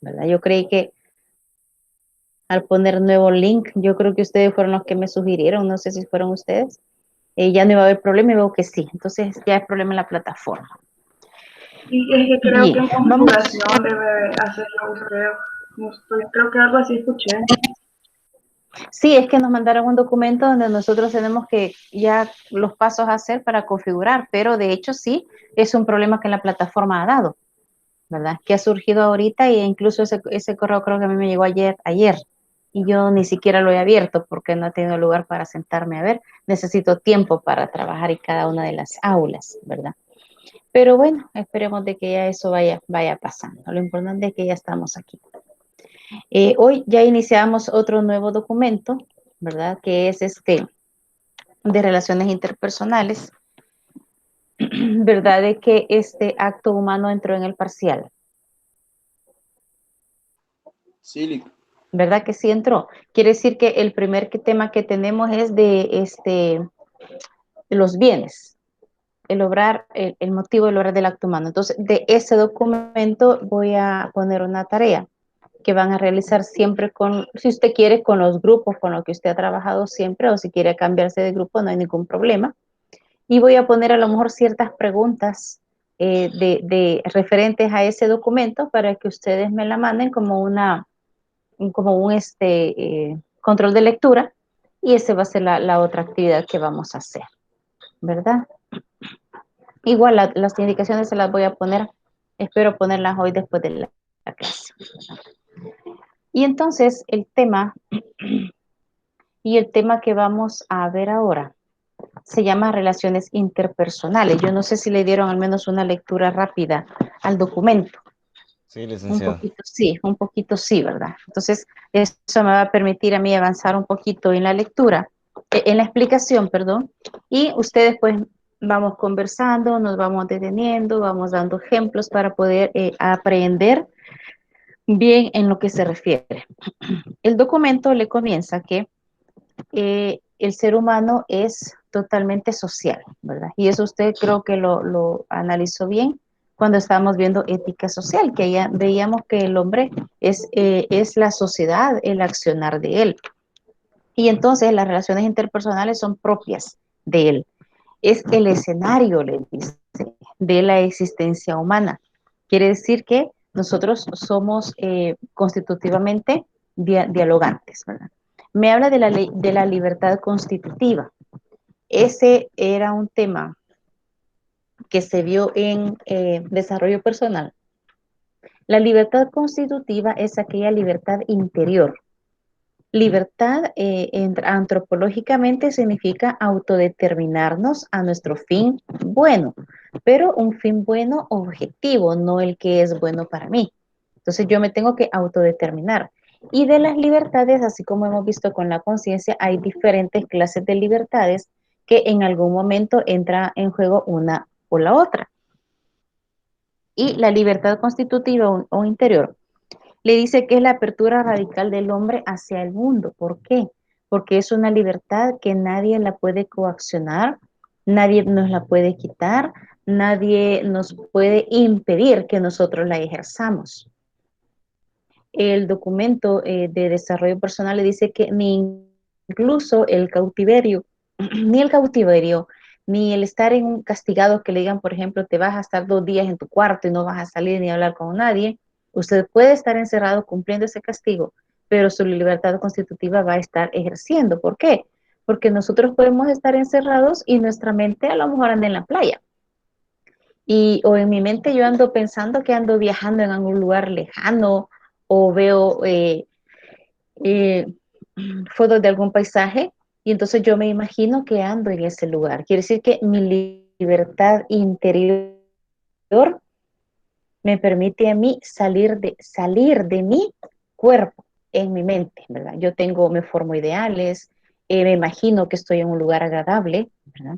¿verdad? Yo creí que al poner nuevo link, yo creo que ustedes fueron los que me sugirieron, no sé si fueron ustedes, ya no iba a haber problema y veo que sí, entonces ya hay problema en la plataforma. Y es que creo que Bien, en vamos. configuración debe hacerlo usted. No estoy, creo que algo así escuché. Sí, es que nos mandaron un documento donde nosotros tenemos que ya los pasos a hacer para configurar, pero de hecho sí, es un problema que la plataforma ha dado, ¿verdad? Que ha surgido ahorita e incluso ese correo creo que a mí me llegó ayer y yo ni siquiera lo he abierto porque no he tenido lugar para sentarme a ver. Necesito tiempo para trabajar en cada una de las aulas, ¿verdad? Pero bueno, esperemos de que ya eso vaya pasando. Lo importante es que ya estamos aquí. Hoy ya iniciamos otro nuevo documento, ¿verdad? Que es de relaciones interpersonales, ¿verdad? De que este acto humano entró en el parcial, Sí, ¿verdad? Que sí entró. Quiere decir que el primer tema que tenemos es de los bienes, el motivo del obrar del acto humano. Entonces, de ese documento voy a poner una tarea que van a realizar siempre si usted quiere, con los grupos con los que usted ha trabajado siempre, o si quiere cambiarse de grupo, no hay ningún problema. Y voy a poner a lo mejor ciertas preguntas de referentes a ese documento para que ustedes me la manden como un control de lectura, y esa va a ser la otra actividad que vamos a hacer, ¿verdad? Igual las indicaciones se las voy a poner, espero ponerlas hoy después de la clase. Y entonces el tema que vamos a ver ahora se llama relaciones interpersonales. Yo no sé si le dieron al menos una lectura rápida al documento. sí, licenciado. Un poquito sí, ¿verdad? Entonces, eso me va a permitir a mí avanzar un poquito en la lectura, en la explicación, perdón, y ustedes pues vamos conversando, nos vamos deteniendo, vamos dando ejemplos para poder aprender bien en lo que se refiere. El documento le comienza que el ser humano es totalmente social, ¿verdad? Y eso usted creo que lo analizó bien cuando estábamos viendo ética social, que ya veíamos que el hombre es la sociedad, el accionar de él. Y entonces las relaciones interpersonales son propias de él. Es el escenario, le dice, de la existencia humana. Quiere decir que nosotros somos constitutivamente dialogantes, ¿verdad? Me habla de la libertad constitutiva. Ese era un tema que se vio en desarrollo personal. La libertad constitutiva es aquella libertad interior. Libertad antropológicamente significa autodeterminarnos a nuestro fin bueno, pero un fin bueno objetivo, no el que es bueno para mí. Entonces yo me tengo que autodeterminar. Y de las libertades, así como hemos visto con la conciencia, hay diferentes clases de libertades que en algún momento entra en juego una o la otra. Y la libertad constitutiva o interior le dice que es la apertura radical del hombre hacia el mundo. ¿Por qué? Porque es una libertad que nadie la puede coaccionar, nadie nos la puede quitar, nadie nos puede impedir que nosotros la ejerzamos. El documento de desarrollo personal le dice que ni incluso el cautiverio, ni el cautiverio, ni el estar en un castigado que le digan, por ejemplo, te vas a estar 2 días en tu cuarto y no vas a salir ni a hablar con nadie. Usted puede estar encerrado cumpliendo ese castigo, pero su libertad constitutiva va a estar ejerciendo. ¿Por qué? Porque nosotros podemos estar encerrados y nuestra mente a lo mejor anda en la playa. O en mi mente yo ando pensando que ando viajando en algún lugar lejano o veo eh, fotos de algún paisaje y entonces yo me imagino que ando en ese lugar. Quiere decir que mi libertad interior me permite a mí salir de mi cuerpo en mi mente, ¿verdad? Me formo ideales, me imagino que estoy en un lugar agradable, ¿verdad?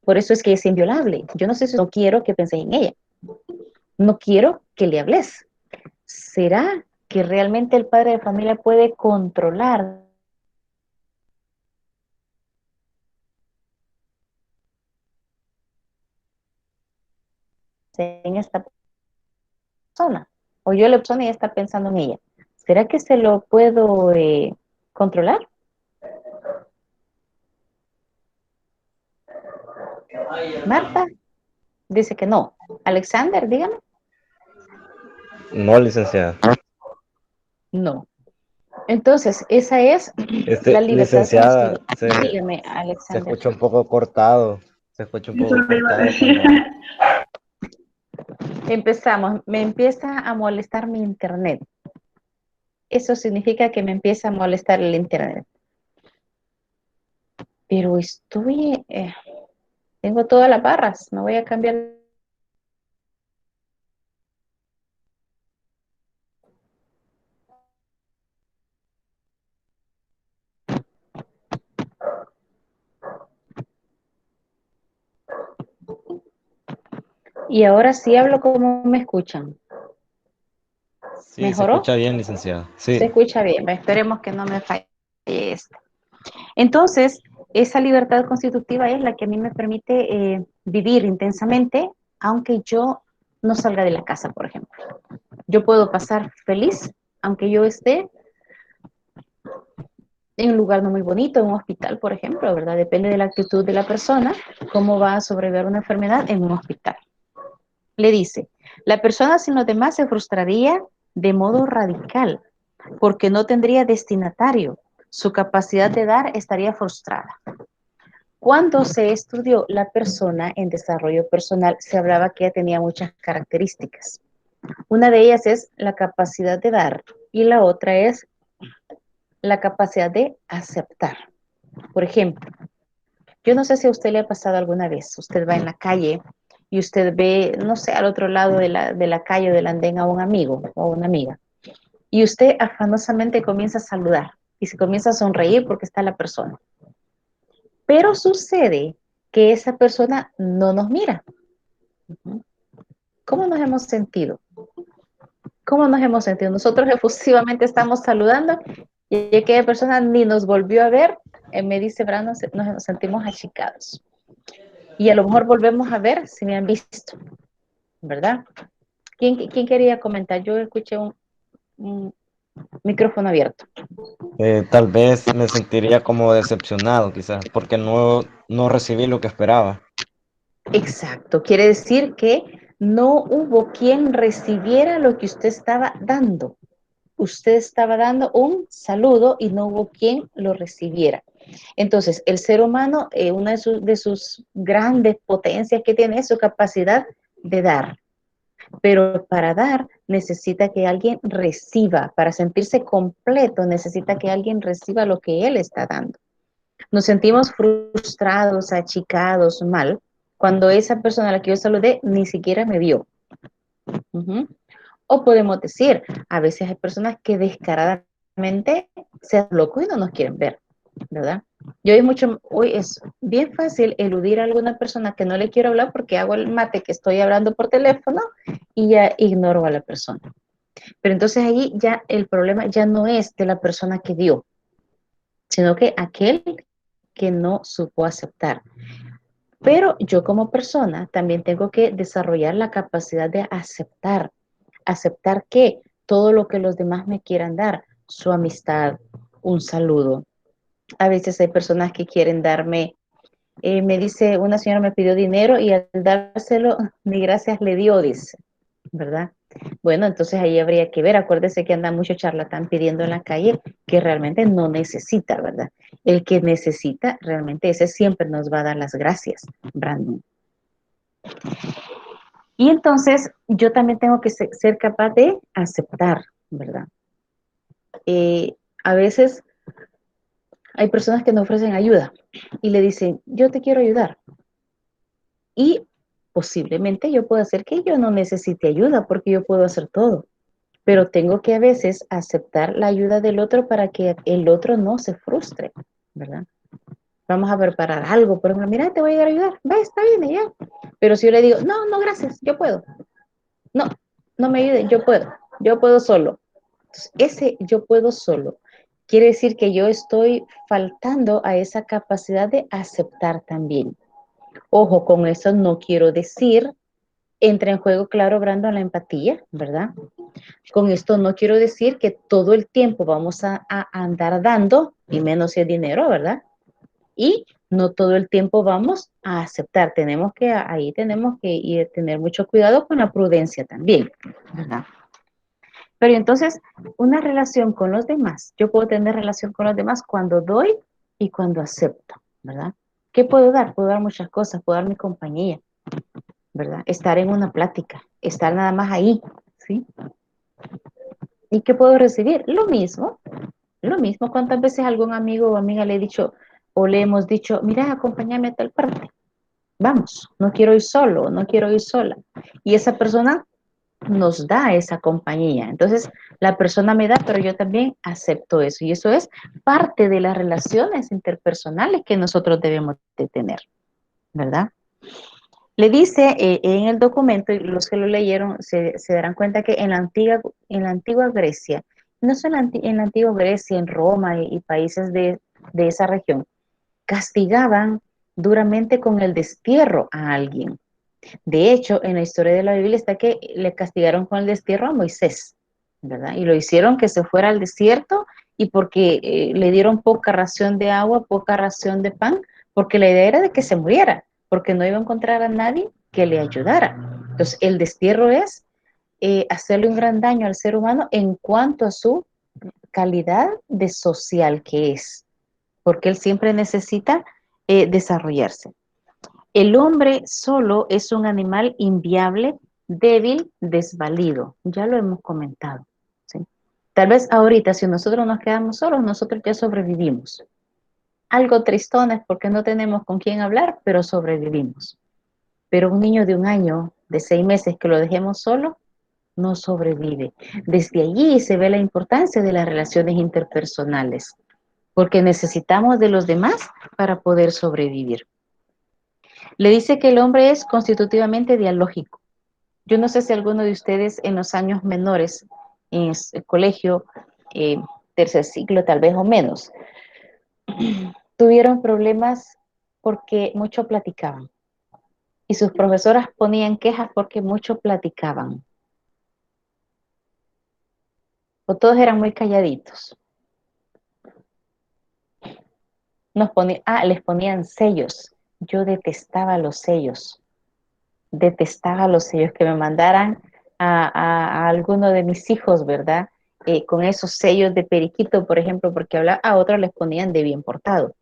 Por eso es que es inviolable. Yo no sé si no quiero que penséis en ella. No quiero que le hables. ¿Será que realmente el padre de familia puede controlar en esta persona, o yo la persona y ella está pensando en ella. ¿Será que se lo puedo controlar? Marta dice que no. Alexander, dígame. No, licenciada. No. Entonces, esa es la libertad Licenciada, constitutiva. Dígame, se Alexander. escucha un poco cortado. Se escucha un Eso poco le iba a cortado decir. cuando habla. Empezamos. Me empieza a molestar mi internet. Eso significa que me empieza a molestar el internet. Pero tengo todas las barras. No voy a cambiar. Y ahora sí hablo como me escuchan. Sí, se ¿Mejoró? escucha bien, licenciada. Se Sí. escucha bien. Esperemos que no me falle esto. Entonces, esa libertad constitutiva es la que a mí me permite vivir intensamente, aunque yo no salga de la casa, por ejemplo. Yo puedo pasar feliz, aunque yo esté en un lugar no muy bonito, en un hospital, por ejemplo, ¿verdad? Depende de la actitud de la persona, cómo va a sobrevivir una enfermedad en un hospital. Le dice, la persona sin los demás se frustraría de modo radical, porque no tendría destinatario. Su capacidad de dar estaría frustrada. Cuando se estudió la persona en desarrollo personal, se hablaba que ella tenía muchas características. Una de ellas es la capacidad de dar y la otra es la capacidad de aceptar. Por ejemplo, yo no sé si a usted le ha pasado alguna vez, usted va en la calle y usted ve, no sé, al otro lado de la calle o del andén a un amigo o una amiga, y usted afanosamente comienza a saludar y se comienza a sonreír porque está la persona. Pero sucede que esa persona no nos mira. ¿Cómo nos hemos sentido? ¿Cómo nos hemos sentido? Nosotros efusivamente estamos saludando y aquella persona ni nos volvió a ver. Me dice Brandon, nos sentimos achicados. Y a lo mejor volvemos a ver si me han visto, ¿verdad? ¿Quién quería comentar? Yo escuché un micrófono abierto. Tal vez me sentiría como decepcionado, quizás, porque no recibí lo que esperaba. Exacto, quiere decir que no hubo quien recibiera lo que usted estaba dando. Usted estaba dando un saludo y no hubo quien lo recibiera. Entonces, el ser humano, una de sus grandes potencias que tiene es su capacidad de dar. Pero para dar necesita que alguien reciba, para sentirse completo necesita que alguien reciba lo que él está dando. Nos sentimos frustrados, achicados, mal, cuando esa persona a la que yo saludé ni siquiera me vio. O podemos decir, a veces hay personas que descaradamente se hacen locos y no nos quieren ver, ¿verdad? Hoy es bien fácil eludir a alguna persona que no le quiero hablar porque hago el mate que estoy hablando por teléfono y ya ignoro a la persona. Pero entonces ahí ya el problema ya no es de la persona que dio, sino que aquel que no supo aceptar. Pero yo como persona también tengo que desarrollar la capacidad de aceptar que todo lo que los demás me quieran dar, su amistad, un saludo. A veces hay personas que quieren darme, me dice, una señora me pidió dinero y al dárselo, ni gracias le dio, dice, ¿verdad? Bueno, entonces ahí habría que ver, acuérdese que anda mucho charlatán pidiendo en la calle que realmente no necesita, ¿verdad? El que necesita, realmente ese siempre nos va a dar las gracias, Brandon. Y entonces yo también tengo que ser capaz de aceptar, ¿verdad? A veces hay personas que nos ofrecen ayuda y le dicen, yo te quiero ayudar. Y posiblemente yo pueda hacer que yo no necesite ayuda porque yo puedo hacer todo. Pero tengo que a veces aceptar la ayuda del otro para que el otro no se frustre, ¿verdad? Vamos a preparar algo, por ejemplo, mira, te voy a ir a ayudar, va, está bien, y ya. Pero si yo le digo, no, no, gracias, yo puedo. No, no me ayuden, yo puedo solo. Entonces, ese yo puedo solo quiere decir que yo estoy faltando a esa capacidad de aceptar también. Ojo, con eso no quiero decir Entra en juego, claro, Brandon, la empatía, ¿verdad? Con esto no quiero decir que todo el tiempo vamos a andar dando, y menos si es dinero, ¿verdad? Y no todo el tiempo vamos a aceptar. Ahí tenemos que tener mucho cuidado con la prudencia también, ¿verdad? Pero entonces, una relación con los demás, yo puedo tener relación con los demás cuando doy y cuando acepto, ¿verdad? ¿Qué puedo dar? Puedo dar muchas cosas, puedo dar mi compañía, ¿verdad? Estar en una plática, estar nada más ahí, ¿sí? ¿Y qué puedo recibir? Lo mismo, lo mismo. ¿Cuántas veces algún amigo o amiga le he dicho o le hemos dicho, mira, acompáñame a tal parte? Vamos, no quiero ir solo, no quiero ir sola. Y esa persona nos da esa compañía. Entonces, la persona me da, pero yo también acepto eso. Y eso es parte de las relaciones interpersonales que nosotros debemos de tener, ¿verdad? Le dice en el documento, y los que lo leyeron se darán cuenta que en la antigua Grecia, no solo en la antigua Grecia, en Roma y países de esa región, castigaban duramente con el destierro a alguien. De hecho, en la historia de la Biblia está que le castigaron con el destierro a Moisés, ¿verdad? Y lo hicieron que se fuera al desierto y porque le dieron poca ración de agua, poca ración de pan, porque la idea era de que se muriera, porque no iba a encontrar a nadie que le ayudara. Entonces, el destierro es hacerle un gran daño al ser humano en cuanto a su calidad de social que es, porque él siempre necesita desarrollarse. El hombre solo es un animal inviable, débil, desvalido. Ya lo hemos comentado, ¿sí? Tal vez ahorita, si nosotros nos quedamos solos, nosotros ya sobrevivimos. Algo tristones porque no tenemos con quién hablar, pero sobrevivimos. Pero un niño de 1 año, de 6 meses, que lo dejemos solo, no sobrevive. Desde allí se ve la importancia de las relaciones interpersonales, porque necesitamos de los demás para poder sobrevivir. Le dice que el hombre es constitutivamente dialógico. Yo no sé si alguno de ustedes en los años menores, en el colegio, eh, tercer ciclo tal vez o menos, tuvieron problemas porque mucho platicaban y sus profesoras ponían quejas porque mucho platicaban o todos eran muy calladitos. Les ponían sellos. Yo detestaba los sellos que me mandaran a alguno de mis hijos, ¿verdad? Con esos sellos de periquito, por ejemplo, porque a otros les ponían de bien portado.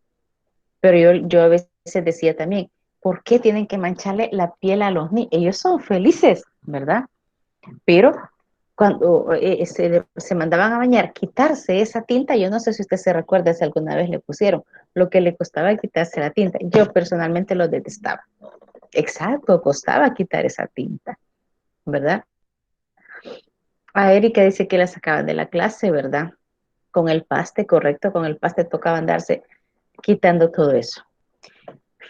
Pero yo a veces decía también, ¿por qué tienen que mancharle la piel a los niños? Ellos son felices, ¿verdad? Pero cuando se mandaban a bañar, quitarse esa tinta, yo no sé si usted se recuerda si alguna vez le pusieron lo que le costaba quitarse la tinta. Yo personalmente lo detestaba. Exacto, costaba quitar esa tinta, ¿verdad? A Erika dice que la sacaban de la clase, ¿verdad? Con el paste, correcto, con el paste tocaba andarse quitando todo eso.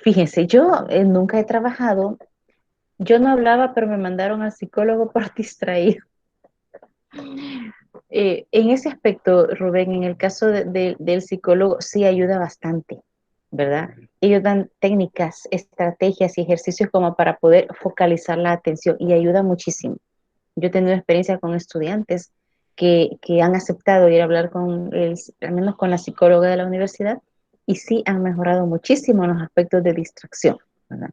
Fíjense, yo nunca he trabajado, yo no hablaba, pero me mandaron al psicólogo por distraído. En ese aspecto, Rubén, en el caso del psicólogo, sí ayuda bastante, ¿verdad? Ellos dan técnicas, estrategias y ejercicios como para poder focalizar la atención y ayuda muchísimo. Yo he tenido experiencia con estudiantes que han aceptado ir a hablar al menos con la psicóloga de la universidad y sí han mejorado muchísimo en los aspectos de distracción, ¿verdad?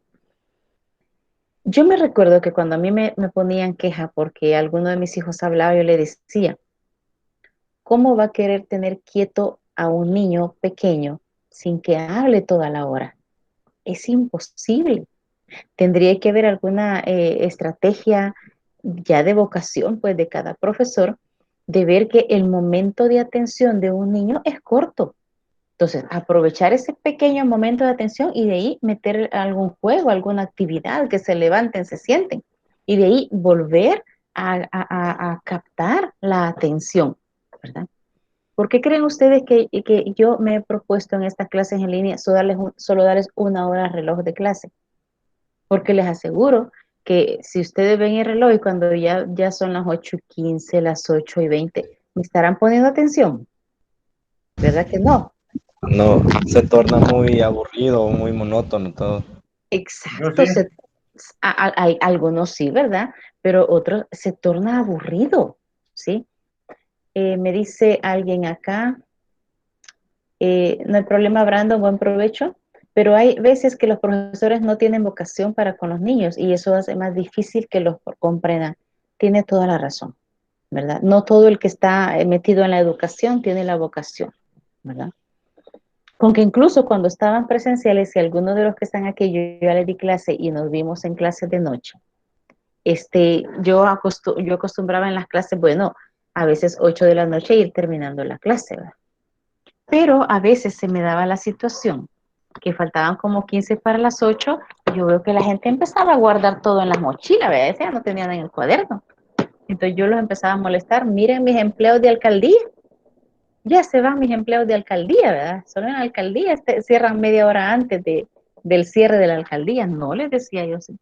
Yo me recuerdo que cuando a mí me ponían queja porque alguno de mis hijos hablaba, yo le decía, ¿cómo va a querer tener quieto a un niño pequeño sin que hable toda la hora? Es imposible. Tendría que haber alguna estrategia ya de vocación, pues, de cada profesor, de ver que el momento de atención de un niño es corto. Entonces, aprovechar ese pequeño momento de atención y de ahí meter algún juego, alguna actividad, que se levanten, se sienten. Y de ahí volver a captar la atención, ¿verdad? ¿Por qué creen ustedes que yo me he propuesto en estas clases en línea solo darles 1 hora al reloj de clase? Porque les aseguro que si ustedes ven el reloj y cuando ya son las 8:15, las 8:20, ¿me estarán poniendo atención? ¿Verdad que no? No, se torna muy aburrido, muy monótono todo. Yo Exacto, sí. Algunos sí, ¿verdad? Pero otros se torna aburrido, ¿sí? Me dice alguien acá, no hay problema, Brandon, buen provecho, pero hay veces que los profesores no tienen vocación para con los niños y eso hace más difícil que los comprendan. Tiene toda la razón, ¿verdad? No todo el que está metido en la educación tiene la vocación, ¿verdad? Con que incluso cuando estaban presenciales, si algunos de los que están aquí, yo ya les di clase y nos vimos en clases de noche, yo acostumbraba en las clases, bueno, a veces 8 de la noche ir terminando la clase, ¿verdad? Pero a veces se me daba la situación que faltaban como 15 para las 8, y yo veo que la gente empezaba a guardar todo en las mochilas, ¿verdad? Ya no tenían en el cuaderno. Entonces yo los empezaba a molestar, miren mis empleos de alcaldía, ya se van mis empleos de alcaldía, ¿verdad? Solo en la alcaldía cierran media hora antes del cierre de la alcaldía. No, les decía yo, sí.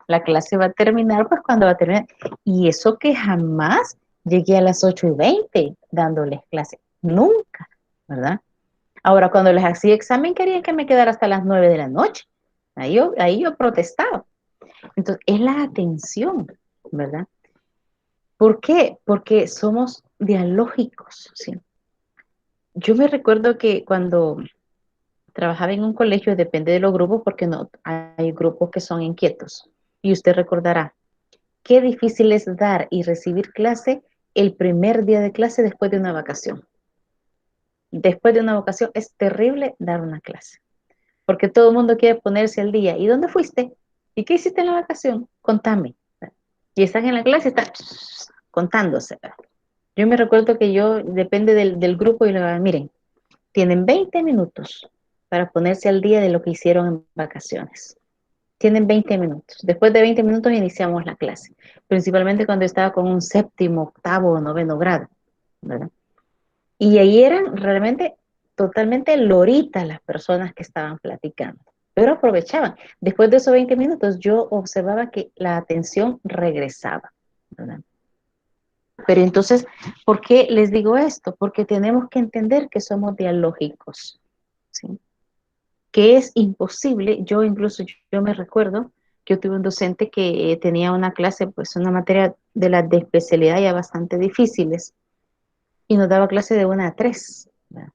La clase va a terminar, pues cuando va a terminar. Y eso que jamás llegué a las 8:20 dándoles clase. Nunca, ¿verdad? Ahora, cuando les hacía examen, querían que me quedara hasta las 9 de la noche. Ahí yo protestaba. Entonces, es la atención, ¿verdad? ¿Por qué? Porque somos dialógicos, ¿sí? Yo me recuerdo que cuando trabajaba en un colegio, depende de los grupos, porque no hay grupos que son inquietos. Y usted recordará, qué difícil es dar y recibir clase el primer día de clase después de una vacación. Después de una vacación es terrible dar una clase, porque todo el mundo quiere ponerse al día. ¿Y dónde fuiste? ¿Y qué hiciste en la vacación? Contame. Y están en la clase y están contándose. Yo me recuerdo que yo, depende del grupo, y le digo, miren, tienen 20 minutos para ponerse al día de lo que hicieron en vacaciones. Tienen 20 minutos. Después de 20 minutos iniciamos la clase, principalmente cuando estaba con un séptimo, octavo o noveno grado, ¿verdad? Y ahí eran realmente totalmente loritas las personas que estaban platicando, pero aprovechaban. Después de esos 20 minutos yo observaba que la atención regresaba, ¿verdad? Pero entonces, ¿por qué les digo esto? Porque tenemos que entender que somos dialógicos, ¿sí? Que es imposible. Yo me recuerdo que yo tuve un docente que tenía una clase, pues una materia de las de especialidad ya bastante difíciles, y nos daba clase de 1 a 3, ¿verdad?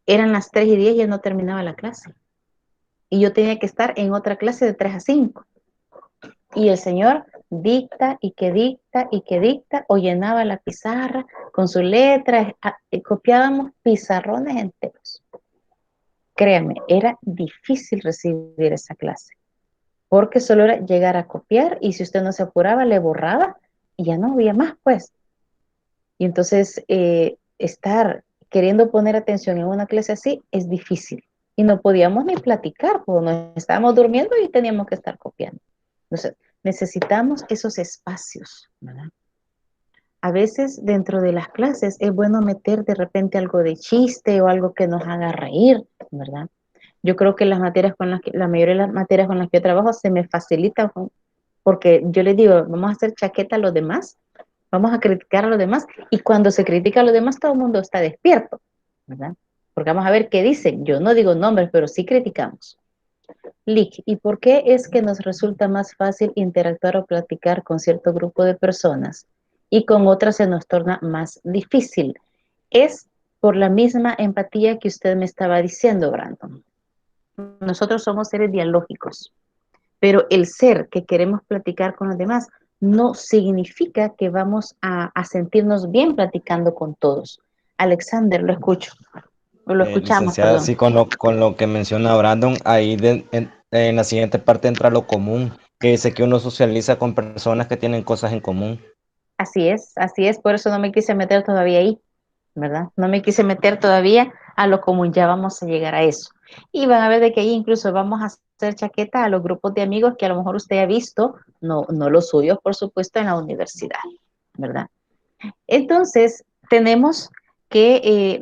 Eran las 3:10 y él no terminaba la clase. Y yo tenía que estar en otra clase de 3 a 5. Y el señor dicta y que dicta y que dicta, o llenaba la pizarra con su letra, copiábamos pizarrones enteros. Créame, era difícil recibir esa clase, porque solo era llegar a copiar y si usted no se apuraba, le borraba y ya no había más, pues. Y entonces estar queriendo poner atención en una clase así es difícil. Y no podíamos ni platicar, porque nos estábamos durmiendo y teníamos que estar copiando. Entonces, necesitamos esos espacios, ¿verdad? A veces dentro de las clases es bueno meter de repente algo de chiste o algo que nos haga reír, ¿verdad? Yo creo que la mayoría de las materias con las que yo trabajo se me facilita porque yo les digo, vamos a hacer chaqueta a los demás, vamos a criticar a los demás, y cuando se critica a los demás todo el mundo está despierto, ¿verdad? Porque vamos a ver qué dicen. Yo no digo nombres, pero sí criticamos. Lick, ¿y por qué es que nos resulta más fácil interactuar o platicar con cierto grupo de personas y con otras se nos torna más difícil? Es por la misma empatía que usted me estaba diciendo, Brandon. Nosotros somos seres dialógicos, pero el ser que queremos platicar con los demás no significa que vamos a sentirnos bien platicando con todos. Alexander, lo escucho, o lo escuchamos, Licenciada, perdón. sí, con lo que menciona Brandon, ahí en la siguiente parte entra lo común, que dice que uno socializa con personas que tienen cosas en común. Así es, por eso no me quise meter todavía ahí, ¿verdad? No me quise meter todavía a lo común, ya vamos a llegar a eso. Y van a ver de que ahí incluso vamos a hacer chaqueta a los grupos de amigos que a lo mejor usted ha visto, no los suyos, por supuesto, en la universidad, ¿verdad? Entonces, tenemos que,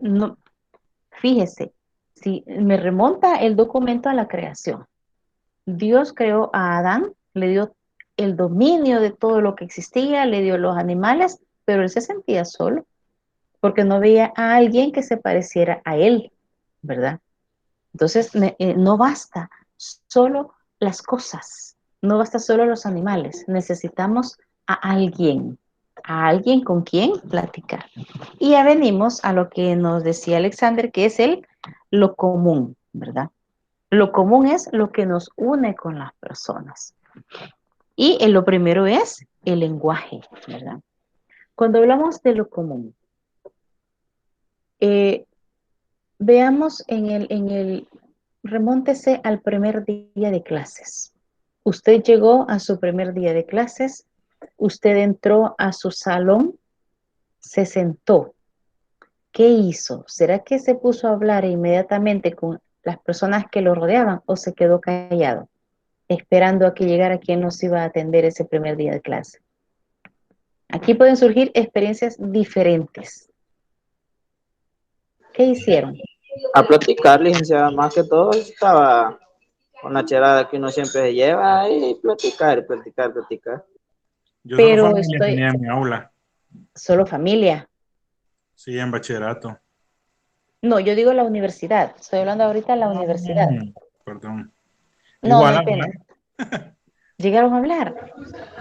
fíjese, si me remonta el documento a la creación, Dios creó a Adán, le dio el dominio de todo lo que existía, le dio los animales, pero él se sentía solo, porque no veía a alguien que se pareciera a él, ¿verdad? Entonces, no basta solo las cosas, no basta solo los animales, necesitamos a alguien con quien platicar. Y ya venimos a lo que nos decía Alexander, que es lo común, ¿verdad? Lo común es lo que nos une con las personas. Y lo primero es el lenguaje, ¿verdad? Cuando hablamos de lo común, veamos remóntese al primer día de clases. Usted llegó a su primer día de clases, usted entró a su salón, se sentó. ¿Qué hizo? ¿Será que se puso a hablar inmediatamente con las personas que lo rodeaban o se quedó callado, esperando a que llegara quien nos iba a atender ese primer día de clase? Aquí pueden surgir experiencias diferentes. ¿Qué hicieron? A platicar, licenciada, más que todo estaba con la charada que uno siempre se lleva y platicar, platicar, platicar. Yo solo Pero familia tenía en mi aula, solo familia. sí, en bachillerato. No, yo digo la universidad. Estoy hablando ahorita de la universidad. Perdón. No, no Igual hay hablar. pena. ¿Llegaron a hablar?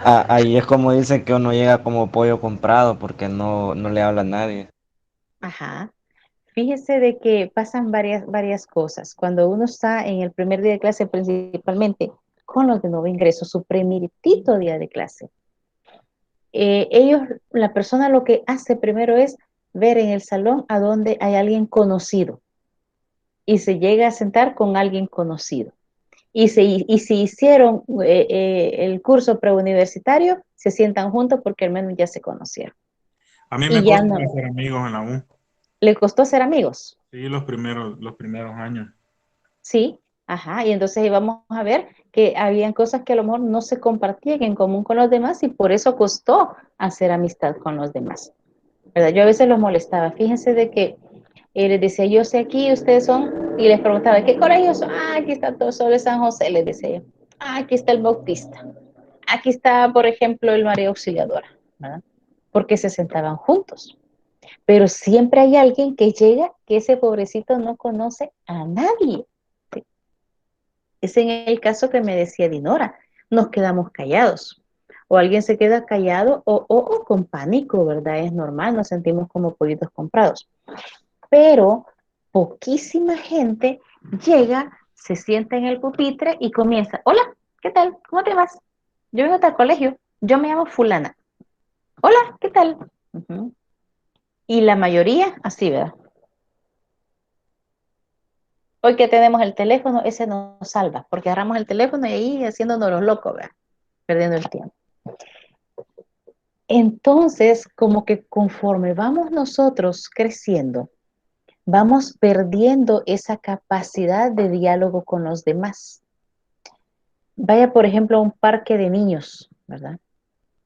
Ahí es como dicen que uno llega como pollo comprado porque no le habla a nadie. Ajá. Fíjese de que pasan varias cosas. Cuando uno está en el primer día de clase, principalmente con los de nuevo ingreso, su primeritito día de clase, la persona lo que hace primero es ver en el salón a donde hay alguien conocido y se llega a sentar con alguien conocido. Y si hicieron el curso preuniversitario, se sientan juntos porque al menos ya se conocieron. A mí me Y ya costó no, hacer amigos en la U. le costó ser amigos. Sí, los primeros años. Sí, ajá, y entonces íbamos a ver que habían cosas que a lo mejor no se compartían en común con los demás y por eso costó hacer amistad con los demás, ¿verdad? Yo a veces los molestaba, fíjense de que les decía, yo sé aquí, ustedes son, y les preguntaba, ¿qué colegio son? Ah, aquí está todo sobre San José, les decía yo. Ah, aquí está el Bautista. Aquí está, por ejemplo, el María Auxiliadora, ¿verdad? Porque se sentaban juntos. Pero siempre hay alguien que llega que ese pobrecito no conoce a nadie. ¿Sí? Es en el caso que me decía Dinora, nos quedamos callados. O alguien se queda callado o con pánico, ¿verdad? Es normal, nos sentimos como pollitos comprados. Pero poquísima gente llega, se sienta en el pupitre y comienza, hola, ¿qué tal? ¿Cómo te vas? Yo vengo al colegio, yo me llamo fulana. Hola, ¿qué tal? Uh-huh. Y la mayoría así, ¿verdad? Hoy que tenemos el teléfono, ese nos salva, porque agarramos el teléfono y ahí haciéndonos los locos, ¿verdad? Perdiendo el tiempo. Entonces, como que conforme vamos nosotros creciendo, vamos perdiendo esa capacidad de diálogo con los demás. Vaya, por ejemplo, a un parque de niños, ¿verdad?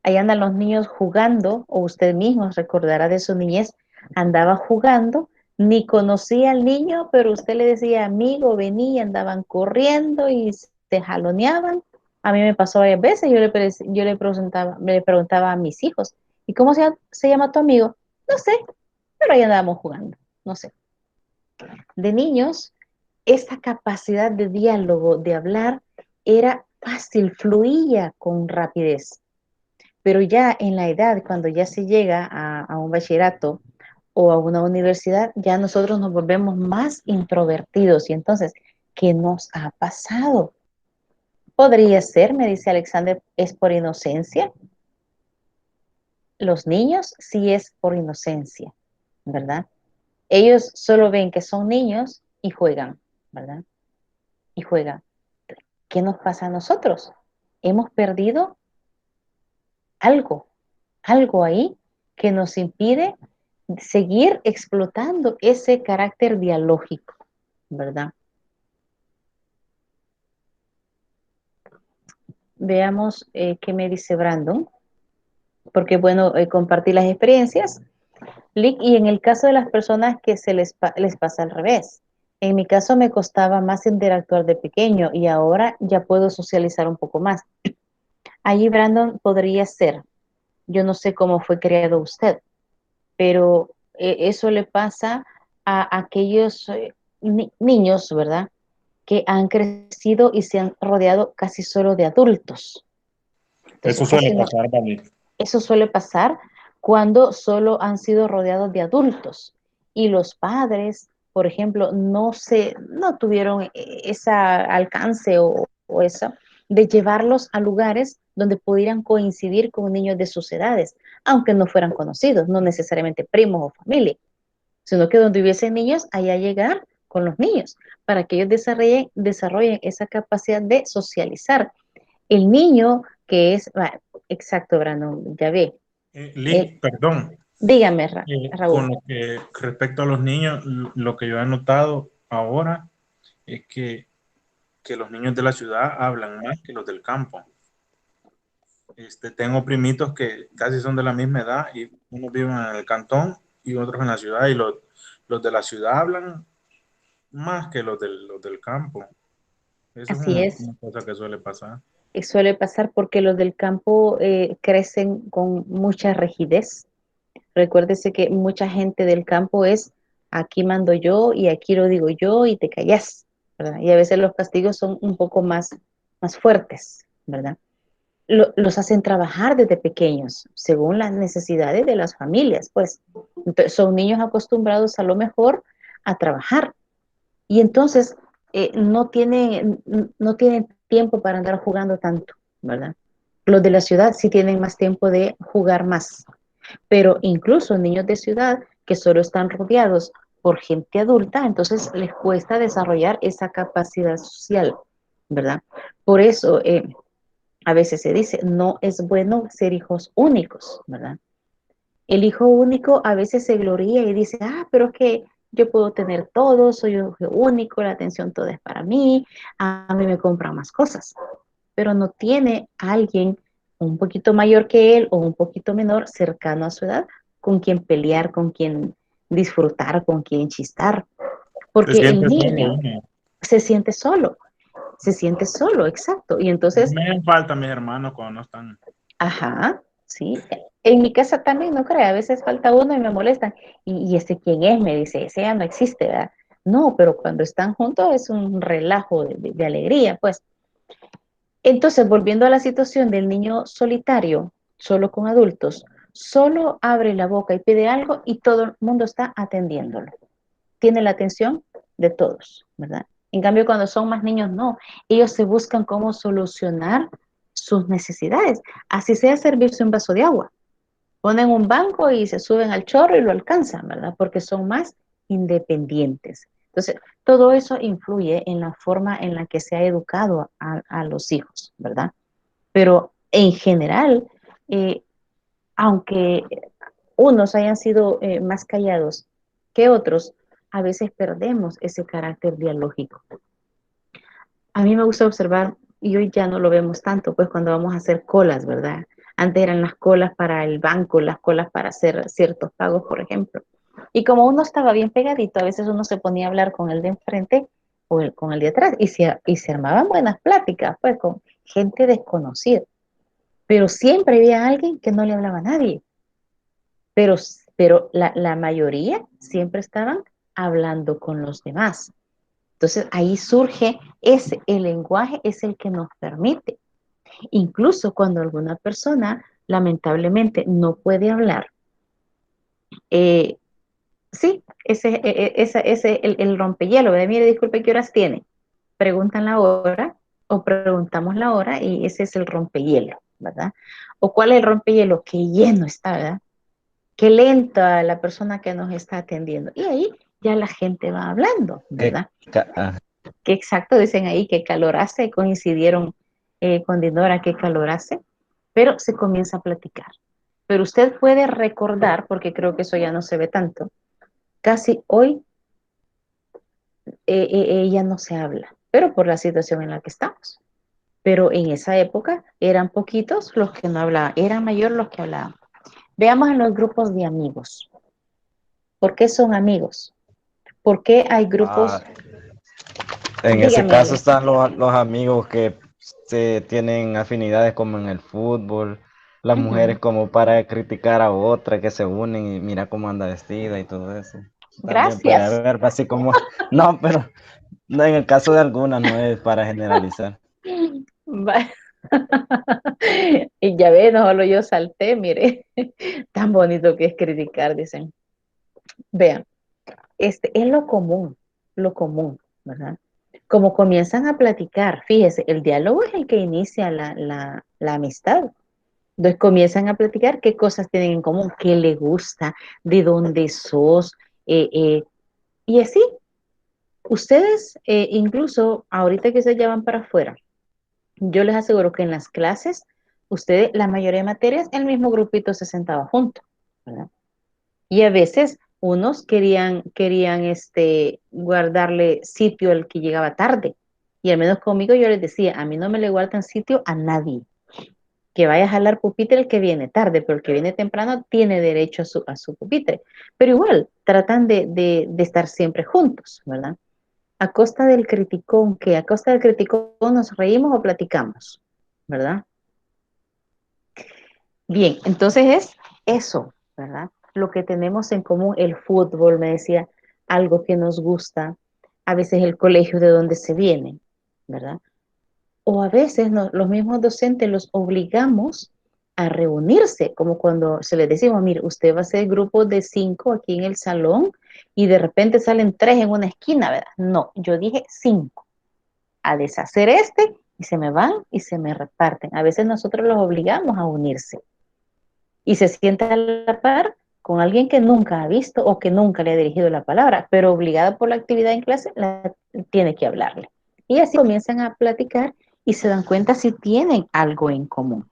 Ahí andan los niños jugando, o usted mismo recordará de su niñez, andaba jugando, ni conocía al niño, pero usted le decía amigo, venía, andaban corriendo y se jaloneaban. A mí me pasó varias veces, le preguntaba a mis hijos, ¿y cómo se llama tu amigo? No sé, pero ahí andábamos jugando, no sé. De niños, esa capacidad de diálogo, de hablar, era fácil, fluía con rapidez. Pero ya en la edad, cuando ya se llega a un bachillerato o a una universidad, ya nosotros nos volvemos más introvertidos. Y entonces, ¿qué nos ha pasado? Podría ser, me dice Alexander, es por inocencia. Los niños sí es por inocencia, ¿verdad? Ellos solo ven que son niños y juegan, ¿verdad? Y juegan. ¿Qué nos pasa a nosotros? Hemos perdido algo, algo ahí que nos impide seguir explotando ese carácter dialógico, ¿verdad? Veamos qué me dice Brandon, porque bueno, compartí las experiencias. Y en el caso de las personas que les pasa al revés. En mi caso me costaba más interactuar de pequeño y ahora ya puedo socializar un poco más. Allí Brandon podría ser, yo no sé cómo fue creado usted, pero eso le pasa a aquellos niños, ¿verdad? que han crecido y se han rodeado casi solo de adultos. Entonces, Eso suele casi no, pasar, David. eso suele pasar cuando solo han sido rodeados de adultos y los padres, por ejemplo, no tuvieron ese alcance o eso de llevarlos a lugares donde pudieran coincidir con niños de sus edades, aunque no fueran conocidos, no necesariamente primos o familia, sino que donde hubiesen niños, allá llegar con los niños, para que ellos desarrollen esa capacidad de socializar. El niño que es, exacto, Brandon, ya ve. Lick, perdón. Dígame, Raúl. Con lo que respecto a los niños, lo que yo he notado ahora es que los niños de la ciudad hablan más que los del campo. Tengo primitos que casi son de la misma edad y unos viven en el cantón y otros en la ciudad y los de la ciudad hablan más que los del campo. Eso es Así es. una cosa que suele pasar. Suele pasar porque los del campo crecen con mucha rigidez. Recuérdese que mucha gente del campo es aquí mando yo y aquí lo digo yo y te callas, ¿verdad? Y a veces los castigos son un poco más fuertes, ¿verdad? Los hacen trabajar desde pequeños, según las necesidades de las familias, pues. Entonces, son niños acostumbrados a lo mejor a trabajar. Y entonces no tienen tiempo para andar jugando tanto, ¿verdad? Los de la ciudad sí tienen más tiempo de jugar más, pero incluso niños de ciudad que solo están rodeados por gente adulta, entonces les cuesta desarrollar esa capacidad social, ¿verdad? Por eso a veces se dice, no es bueno ser hijos únicos, ¿verdad? El hijo único a veces se gloría y dice, pero es que yo puedo tener todo, soy un hijo único, la atención toda es para mí, a mí me compran más cosas, pero no tiene a alguien un poquito mayor que él o un poquito menor cercano a su edad con quien pelear, con quien disfrutar, con quien chistar, Se porque el siente niño solo uno. se siente solo, exacto, y entonces Me hacen falta mis hermanos cuando no están. ajá, sí. En mi casa también, no creo, a veces falta uno y me molestan. ¿Y ese quién es? Me dice, ese ya no existe, ¿verdad? No, pero cuando están juntos es un relajo de alegría, pues. Entonces, volviendo a la situación del niño solitario, solo con adultos, solo abre la boca y pide algo y todo el mundo está atendiéndolo. Tiene la atención de todos, ¿verdad? En cambio, cuando son más niños, no. Ellos se buscan cómo solucionar sus necesidades. Así sea servirse un vaso de agua. Ponen un banco y se suben al chorro y lo alcanzan, ¿verdad? Porque son más independientes. Entonces, todo eso influye en la forma en la que se ha educado a los hijos, ¿verdad? Pero en general, eh, aunque unos hayan sido más callados que otros, a veces perdemos ese carácter dialógico. A mí me gusta observar, y hoy ya no lo vemos tanto, pues cuando vamos a hacer colas, ¿verdad? Antes eran las colas para el banco, las colas para hacer ciertos pagos, por ejemplo. Y como uno estaba bien pegadito, a veces uno se ponía a hablar con el de enfrente o con el de atrás, y se armaban buenas pláticas, pues, con gente desconocida. Pero siempre había alguien que no le hablaba a nadie. Pero la mayoría siempre estaban hablando con los demás. Entonces ahí surge el lenguaje es el que nos permite. Incluso cuando alguna persona lamentablemente no puede hablar, eh, sí, ese es el rompehielo. Mire, disculpe, ¿qué horas tiene? Preguntan la hora o preguntamos la hora y ese es el rompehielo, ¿verdad? O ¿cuál es el rompehielo? Qué lleno está, ¿verdad? Qué lenta la persona que nos está atendiendo. Y ahí ya la gente va hablando, ¿verdad? Que exacto, dicen ahí que calor hace, coincidieron con Dinora que calor hace, pero se comienza a platicar. Pero usted puede recordar, porque creo que eso ya no se ve tanto, casi hoy ella no se habla, pero por la situación en la que estamos. Pero en esa época eran poquitos los que no hablaban, eran mayor los que hablaban. Veamos en los grupos de amigos. ¿Por qué son amigos? ¿Por qué hay grupos? En ese Dígame, caso Ale. están los amigos que se tienen afinidades como en el fútbol, las mujeres Ujú. como para criticar a otra que se unen y mira cómo anda vestida y todo eso. También puede Gracias. haber, así como, no, pero No, en el caso de algunas no es para generalizar. Va- Y ya ve, no solo yo salté, mire, tan bonito que es criticar, dicen. Vean, es lo común, ¿verdad? Como comienzan a platicar, fíjese, el diálogo es el que inicia la amistad. Entonces comienzan a platicar qué cosas tienen en común, qué le gusta, de dónde sos, y así. Ustedes, incluso ahorita que se llevan para afuera, yo les aseguro que en las clases, ustedes, la mayoría de materias, el mismo grupito se sentaba junto, ¿verdad? Y a veces unos querían guardarle sitio al que llegaba tarde. Y al menos conmigo yo les decía, a mí no me le guardan sitio a nadie. Que vaya a jalar pupitre el que viene tarde, pero el que viene temprano tiene derecho a su pupitre. Pero igual, tratan de estar siempre juntos, ¿verdad? A costa del criticón, que a costa del criticón nos reímos o platicamos, ¿verdad? Bien, entonces es eso, ¿verdad? Lo que tenemos en común, el fútbol, me decía, algo que nos gusta, a veces el colegio de donde se viene, ¿verdad? O a veces los mismos docentes los obligamos a reunirse, como cuando se les decimos, mire, usted va a ser grupo de 5 aquí en el salón y de repente salen 3 en una esquina, ¿verdad? No, yo dije 5, a deshacer y se me van y se me reparten. A veces nosotros los obligamos a unirse y se sienta a la par con alguien que nunca ha visto o que nunca le ha dirigido la palabra, pero obligada por la actividad en clase, tiene que hablarle. Y así comienzan a platicar y se dan cuenta si tienen algo en común.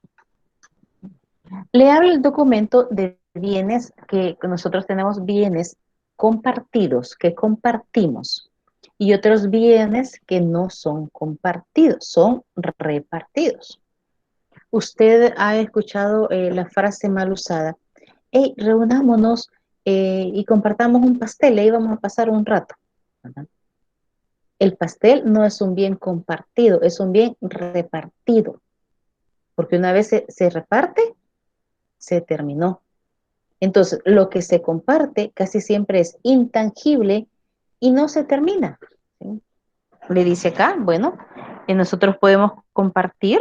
Le habla el documento de bienes que nosotros tenemos bienes compartidos, que compartimos, y otros bienes que no son compartidos, son repartidos. Usted ha escuchado la frase mal usada, hey, reunámonos y compartamos un pastel, ahí vamos a pasar un rato. ¿Verdad? El pastel no es un bien compartido, es un bien repartido, porque una vez se reparte, se terminó. Entonces, lo que se comparte casi siempre es intangible y no se termina. ¿Sí? Le dice acá, bueno, nosotros podemos compartir,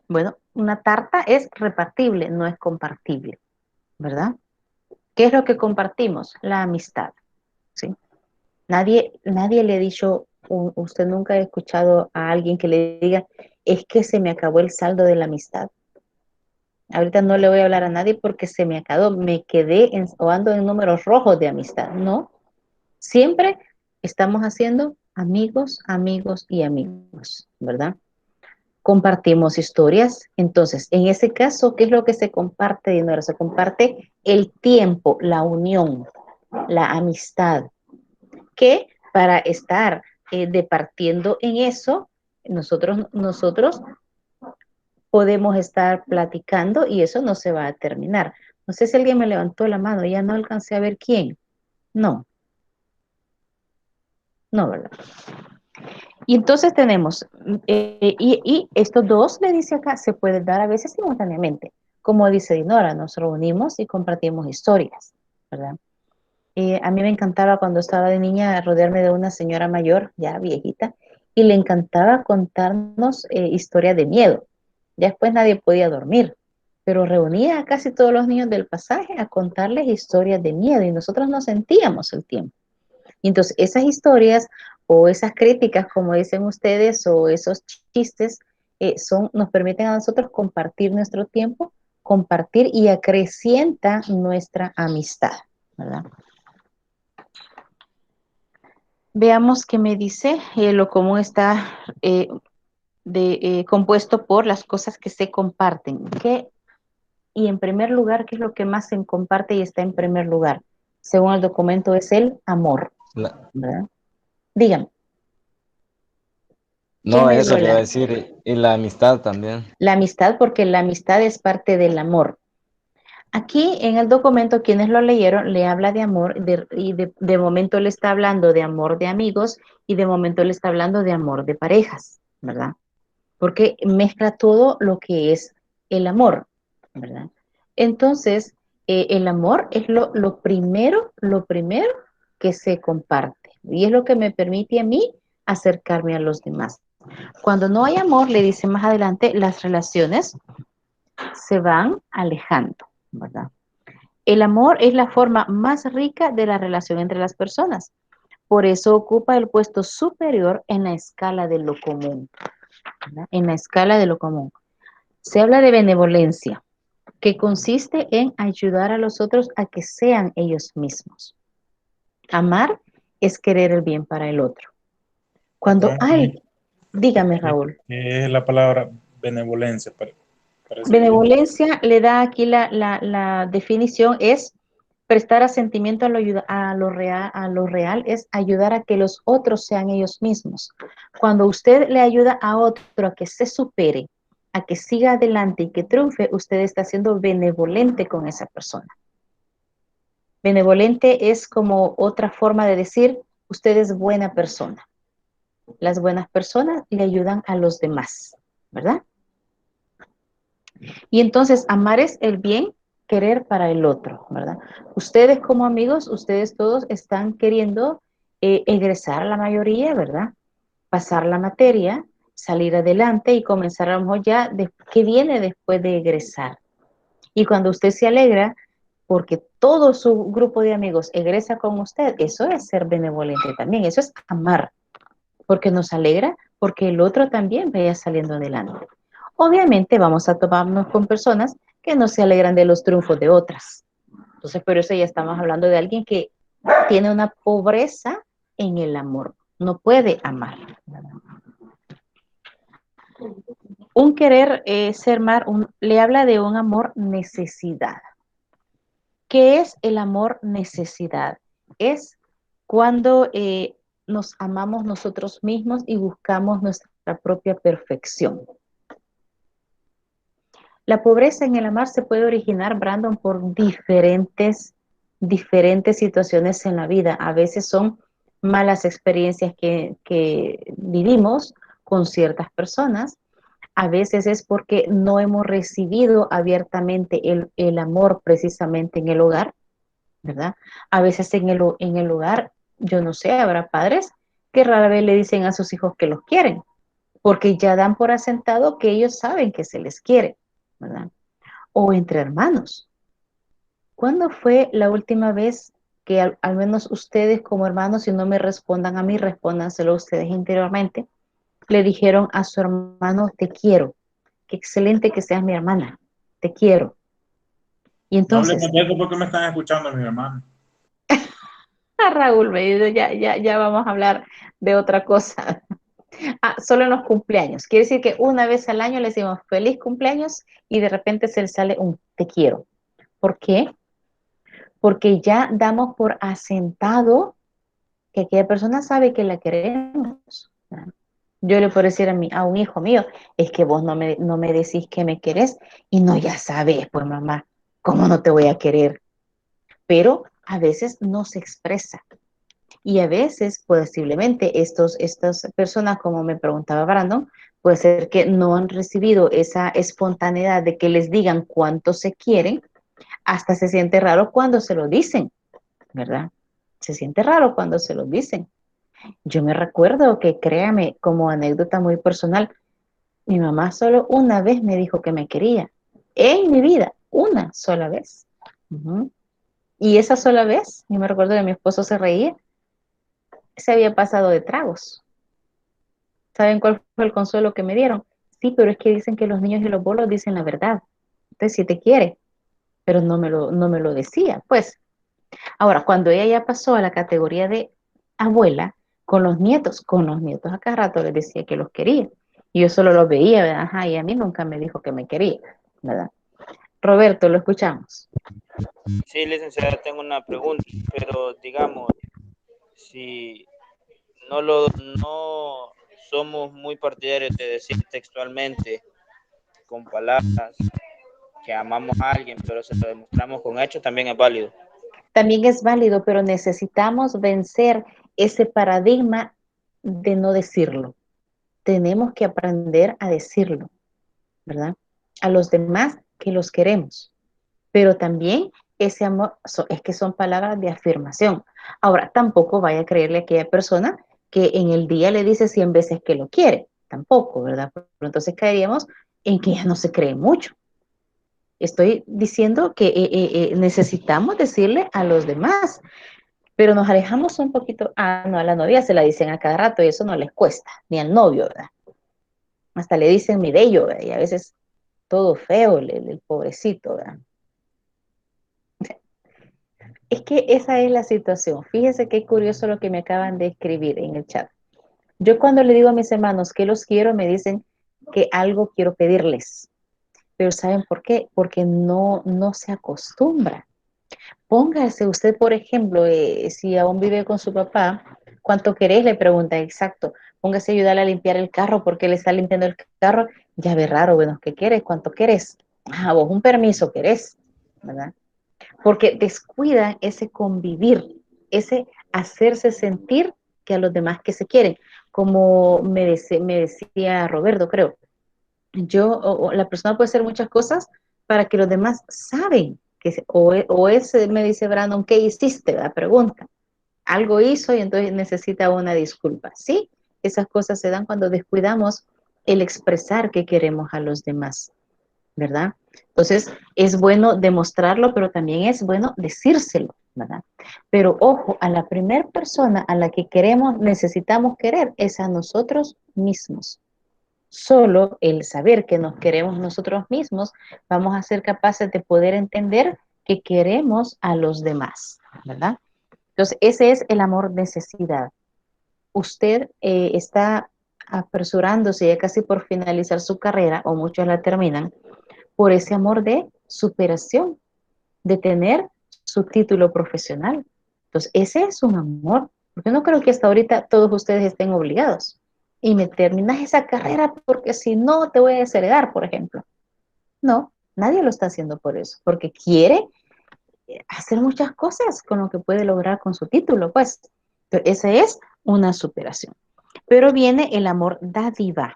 bueno, una tarta es repartible, no es compartible, ¿verdad? ¿Qué es lo que compartimos? La amistad, ¿sí? Nadie le ha dicho, usted nunca ha escuchado a alguien que le diga, es que se me acabó el saldo de la amistad. Ahorita no le voy a hablar a nadie porque se me acabó, me quedé o ando en números rojos de amistad. No, siempre estamos haciendo amigos, amigos y amigos, ¿verdad? Compartimos historias. Entonces, en ese caso, ¿qué es lo que se comparte, dinero? Se comparte el tiempo, la unión, la amistad, que para estar departiendo en eso, nosotros podemos estar platicando y eso no se va a terminar. No sé si alguien me levantó la mano, ya no alcancé a ver quién. No, no, ¿verdad? Y entonces tenemos, y estos dos, le dice acá, se pueden dar a veces simultáneamente. Como dice Dinora, nos reunimos y compartimos historias, ¿verdad? A mí me encantaba cuando estaba de niña rodearme de una señora mayor, ya viejita, y le encantaba contarnos historias de miedo. Ya después nadie podía dormir, pero reunía a casi todos los niños del pasaje a contarles historias de miedo y nosotros no sentíamos el tiempo. Y entonces esas historias o esas críticas, como dicen ustedes, o esos chistes, nos permiten a nosotros compartir nuestro tiempo, compartir y acrecienta nuestra amistad, ¿verdad? Veamos qué me dice. Lo común está compuesto por las cosas que se comparten. Y en primer lugar, ¿qué es lo que más se comparte y está en primer lugar? Según el documento es el amor, ¿verdad? Díganme, ¿quién No, me eso dio le iba a decir, y la amistad también. la amistad? Porque la amistad es parte del amor. Aquí en el documento, quienes lo leyeron, le habla de amor y de momento le está hablando de amor de amigos y de momento le está hablando de amor de parejas, ¿verdad? Porque mezcla todo lo que es el amor, ¿verdad? Entonces, el amor es lo primero que se comparte, Y es lo que me permite a mí acercarme a los demás. Cuando no hay amor, le dice más adelante, las relaciones se van alejando, ¿verdad? El amor es la forma más rica de la relación entre las personas. Por eso ocupa el puesto superior en la escala de lo común, ¿verdad? En la escala de lo común. Se habla de benevolencia, que consiste en ayudar a los otros a que sean ellos mismos. Amar es querer el bien para el otro. Cuando Perdón, hay, dígame Raúl, ¿qué es la palabra benevolencia? Parece que yo... benevolencia le da aquí la definición es prestar asentimiento a lo real es ayudar a que los otros sean ellos mismos. Cuando usted le ayuda a otro a que se supere, a que siga adelante y que triunfe, usted está siendo benevolente con esa persona. Benevolente es como otra forma de decir, usted es buena persona. Las buenas personas le ayudan a los demás, ¿verdad? Y entonces amar es el bien querer para el otro, ¿verdad? Ustedes como amigos, ustedes todos están queriendo egresar la mayoría, ¿verdad? Pasar la materia, salir adelante y comenzar a lo mejor ya qué viene después de egresar. Y cuando usted se alegra porque todo su grupo de amigos egresa con usted, eso es ser benevolente también, eso es amar, porque nos alegra porque el otro también vaya saliendo adelante. Obviamente vamos a toparnos con personas que no se alegran de los triunfos de otras. Entonces, por eso ya estamos hablando de alguien que tiene una pobreza en el amor, no puede amar. Un querer ser mar, le habla de un amor necesidad. ¿Qué es el amor necesidad? Es cuando nos amamos nosotros mismos y buscamos nuestra propia perfección. La pobreza en el amar se puede originar, Brandon, por diferentes situaciones en la vida. A veces son malas experiencias que vivimos con ciertas personas. A veces es porque no hemos recibido abiertamente el amor precisamente en el hogar, ¿verdad? A veces en el hogar, yo no sé, habrá padres que rara vez le dicen a sus hijos que los quieren, porque ya dan por asentado que ellos saben que se les quiere, ¿verdad? O entre hermanos. ¿Cuándo fue la última vez que al menos ustedes como hermanos, si no me respondan a mí, respóndanselo ustedes interiormente, le dijeron a su hermano, te quiero, qué excelente que seas mi hermana, te quiero? Y No hablemos entonces, de eso porque me están escuchando mis hermanos. a Raúl me dice, ya vamos a hablar de otra cosa. Solo en los cumpleaños. Quiere decir que una vez al año le decimos feliz cumpleaños y de repente se le sale un te quiero. ¿Por qué? Porque ya damos por asentado que aquella persona sabe que la queremos. Yo le puedo decir a un hijo mío, es que vos no me decís que me querés y no, ya sabes, pues mamá, ¿cómo no te voy a querer? Pero a veces no se expresa. Y a veces, posiblemente, estas personas, como me preguntaba Brandon, puede ser que no han recibido esa espontaneidad de que les digan cuánto se quieren, hasta se siente raro cuando se lo dicen, ¿verdad? Se siente raro cuando se lo dicen. Yo me recuerdo que, créame, como anécdota muy personal, mi mamá solo una vez me dijo que me quería. En mi vida, una sola vez. Ujú. Y esa sola vez, yo me recuerdo que mi esposo se reía, se había pasado de tragos. ¿Saben cuál fue el consuelo que me dieron? Sí, pero es que dicen que los niños y los bolos dicen la verdad. Entonces, sí te quiere, pero no me lo decía. Pues, ahora, cuando ella ya pasó a la categoría de abuela, con los nietos a cada rato les decía que los quería. Y yo solo los veía, ¿verdad? Ajá, y a mí nunca me dijo que me quería, ¿verdad? Roberto, lo escuchamos. Sí, licenciada, tengo una pregunta, pero digamos, si no somos muy partidarios de decir textualmente con palabras que amamos a alguien, pero se lo demostramos con hechos, también es válido. También es válido, pero necesitamos vencer ese paradigma de no decirlo. Tenemos que aprender a decirlo, ¿verdad? A los demás que los queremos, pero también ese amor es que son palabras de afirmación. Ahora, tampoco vaya a creerle a aquella persona que en el día le dice 100 veces que lo quiere. Tampoco, ¿verdad? Pero entonces caeríamos en que ya no se cree mucho. Estoy diciendo que necesitamos decirle a los demás, pero nos alejamos un poquito. Ah, no, a la novia se la dicen a cada rato y eso no les cuesta, ni al novio, ¿verdad? Hasta le dicen mi bello, ¿verdad? Y a veces todo feo, el pobrecito, ¿verdad? Es que esa es la situación. Fíjese qué curioso lo que me acaban de escribir en el chat. Yo cuando le digo a mis hermanos que los quiero, me dicen que algo quiero pedirles. Pero ¿saben por qué? Porque no se acostumbra. Póngase usted, por ejemplo, si aún vive con su papá, ¿cuánto querés? Le pregunta, exacto. Póngase a ayudarle a limpiar el carro porque le está limpiando el carro. Ya ve raro, bueno, ¿qué quieres? ¿Cuánto querés? Ah, vos un permiso querés, ¿verdad? Porque descuidan ese convivir, ese hacerse sentir que a los demás que se quieren. Como me decía Roberto, creo, la persona puede hacer muchas cosas para que los demás saben que me dice Brandon, ¿qué hiciste? La pregunta. Algo hizo y entonces necesita una disculpa. Sí, esas cosas se dan cuando descuidamos el expresar que queremos a los demás, ¿verdad? Entonces, es bueno demostrarlo, pero también es bueno decírselo, ¿verdad? Pero ojo, a la primera persona a la que queremos, necesitamos querer, es a nosotros mismos. Solo el saber que nos queremos nosotros mismos, vamos a ser capaces de poder entender que queremos a los demás, ¿verdad? Entonces, ese es el amor necesidad. Usted está apresurándose ya casi por finalizar su carrera, o muchos la terminan, por ese amor de superación, de tener su título profesional. Entonces, ese es un amor. Yo no creo que hasta ahorita todos ustedes estén obligados. Y me terminas esa carrera porque si no te voy a desheredar, por ejemplo. No, nadie lo está haciendo por eso, porque quiere hacer muchas cosas con lo que puede lograr con su título, pues. Entonces, esa es una superación. Pero viene el amor dádiva.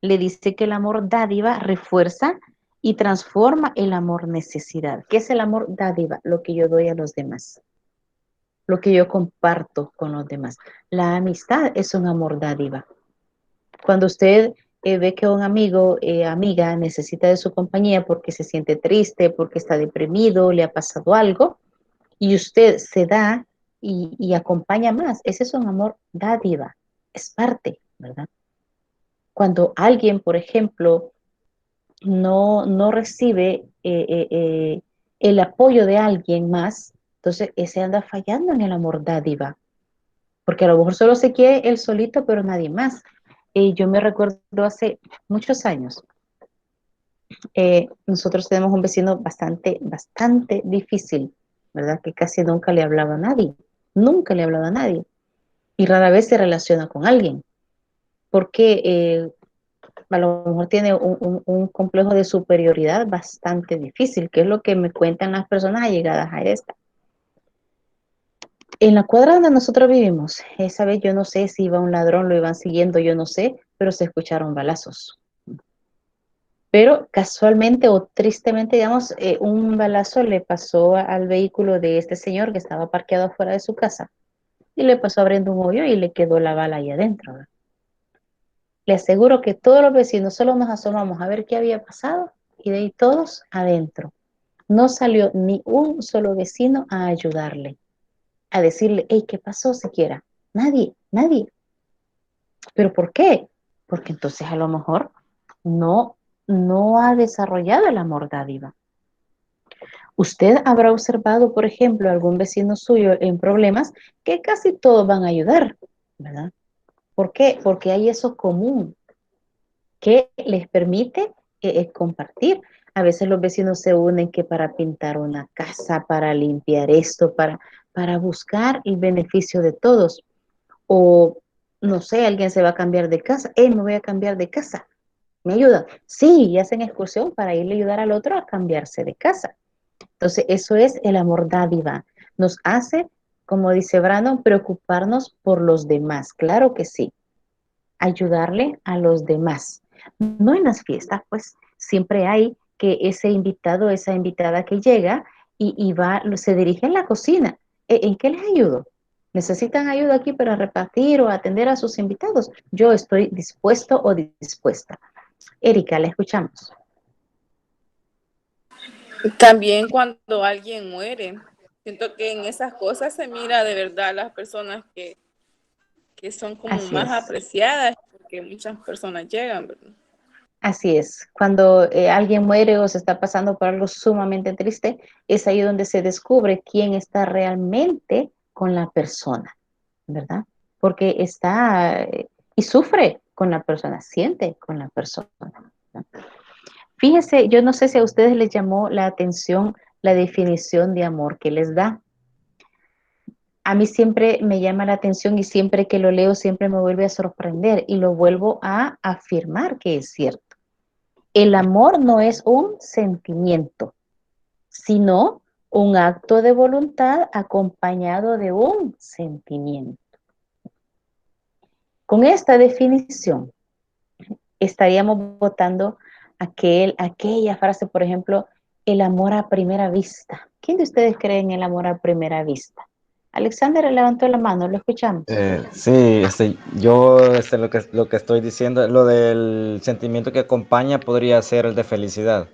Le dice que el amor dádiva refuerza y transforma el amor necesidad. ¿Qué es el amor dádiva? Lo que yo doy a los demás, lo que yo comparto con los demás. La amistad es un amor dádiva. Cuando usted ve que un amigo, amiga, necesita de su compañía porque se siente triste, porque está deprimido, le ha pasado algo, y usted se da y acompaña más, ese es un amor dádiva, es parte, ¿verdad? Cuando alguien, por ejemplo, no recibe el apoyo de alguien más, entonces ese anda fallando en el amor dádiva, porque a lo mejor solo se quiere él solito, pero nadie más. Yo me recuerdo hace muchos años, nosotros tenemos un vecino bastante difícil, ¿verdad? Que casi nunca le hablaba a nadie, nunca le hablaba a nadie, y rara vez se relaciona con alguien, porque a lo mejor tiene un complejo de superioridad bastante difícil, que es lo que me cuentan las personas allegadas a esta. En la cuadra donde nosotros vivimos, esa vez yo no sé si iba un ladrón, lo iban siguiendo, yo no sé, pero se escucharon balazos. Pero casualmente o tristemente, digamos, un balazo le pasó al vehículo de este señor que estaba parqueado afuera de su casa y le pasó abriendo un hoyo y le quedó la bala ahí adentro, ¿verdad? Le aseguro que todos los vecinos solo nos asomamos a ver qué había pasado y de ahí todos adentro. No salió ni un solo vecino a ayudarle, a decirle, hey, ¿qué pasó siquiera? Nadie. ¿Pero por qué? Porque entonces a lo mejor no ha desarrollado el amor dádiva. Usted habrá observado, por ejemplo, algún vecino suyo en problemas que casi todos van a ayudar, ¿verdad? ¿Por qué? Porque hay eso común que les permite compartir. A veces los vecinos se unen que para pintar una casa, para limpiar esto, para buscar el beneficio de todos. O, no sé, alguien se va a cambiar de casa. Me voy a cambiar de casa. ¿Me ayudan? Sí, y hacen excursión para irle a ayudar al otro a cambiarse de casa. Entonces, eso es el amor dádiva. Nos hace, como dice Brandon, preocuparnos por los demás. Claro que sí. Ayudarle a los demás. No en las fiestas, pues siempre hay que ese invitado, esa invitada que llega se dirige a la cocina. ¿En qué les ayudo? ¿Necesitan ayuda aquí para repartir o atender a sus invitados? Yo estoy dispuesto o dispuesta. Erika, la escuchamos. También cuando alguien muere, siento que en esas cosas se mira de verdad las personas que son como Así más es. apreciadas, porque muchas personas llegan, ¿verdad? Así es, cuando alguien muere o se está pasando por algo sumamente triste, es ahí donde se descubre quién está realmente con la persona, ¿verdad? Porque está y sufre con la persona, siente con la persona, ¿verdad? Fíjese, yo no sé si a ustedes les llamó la atención la definición de amor que les da. A mí siempre me llama la atención y siempre que lo leo siempre me vuelve a sorprender y lo vuelvo a afirmar que es cierto. El amor no es un sentimiento, sino un acto de voluntad acompañado de un sentimiento. Con esta definición estaríamos votando aquella frase, por ejemplo, el amor a primera vista. ¿Quién de ustedes cree en el amor a primera vista? Alexander levantó la mano, lo escuchamos. Sí, yo lo que estoy diciendo, lo del sentimiento que acompaña podría ser el de felicidad.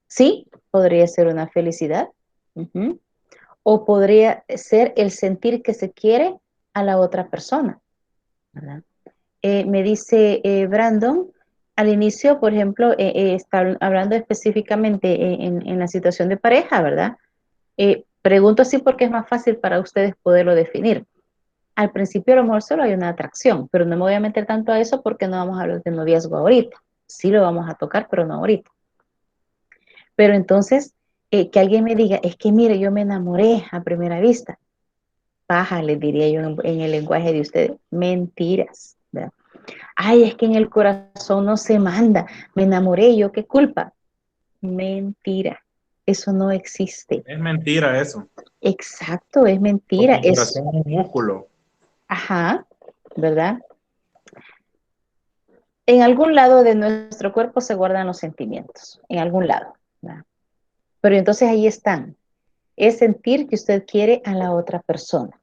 Sí, podría ser una felicidad. Ujú. O podría ser el sentir que se quiere a la otra persona, ¿verdad? Me dice Brandon, al inicio, por ejemplo, está hablando específicamente en la situación de pareja, ¿verdad? Pregunto así porque es más fácil para ustedes poderlo definir. Al principio a lo mejor solo hay una atracción, pero no me voy a meter tanto a eso porque no vamos a hablar de noviazgo ahorita. Sí lo vamos a tocar, pero no ahorita. Pero entonces, que alguien me diga, es que mire, yo me enamoré a primera vista. Paja, les diría yo en el lenguaje de ustedes. Mentiras, ¿verdad? Ay, es que en el corazón no se manda. Me enamoré, yo qué culpa. Mentira. Eso no existe. Es mentira eso. Exacto, es mentira. Porque el corazón es un músculo. Ajá, ¿verdad? En algún lado de nuestro cuerpo se guardan los sentimientos, en algún lado, ¿verdad? Pero entonces ahí están. Es sentir que usted quiere a la otra persona.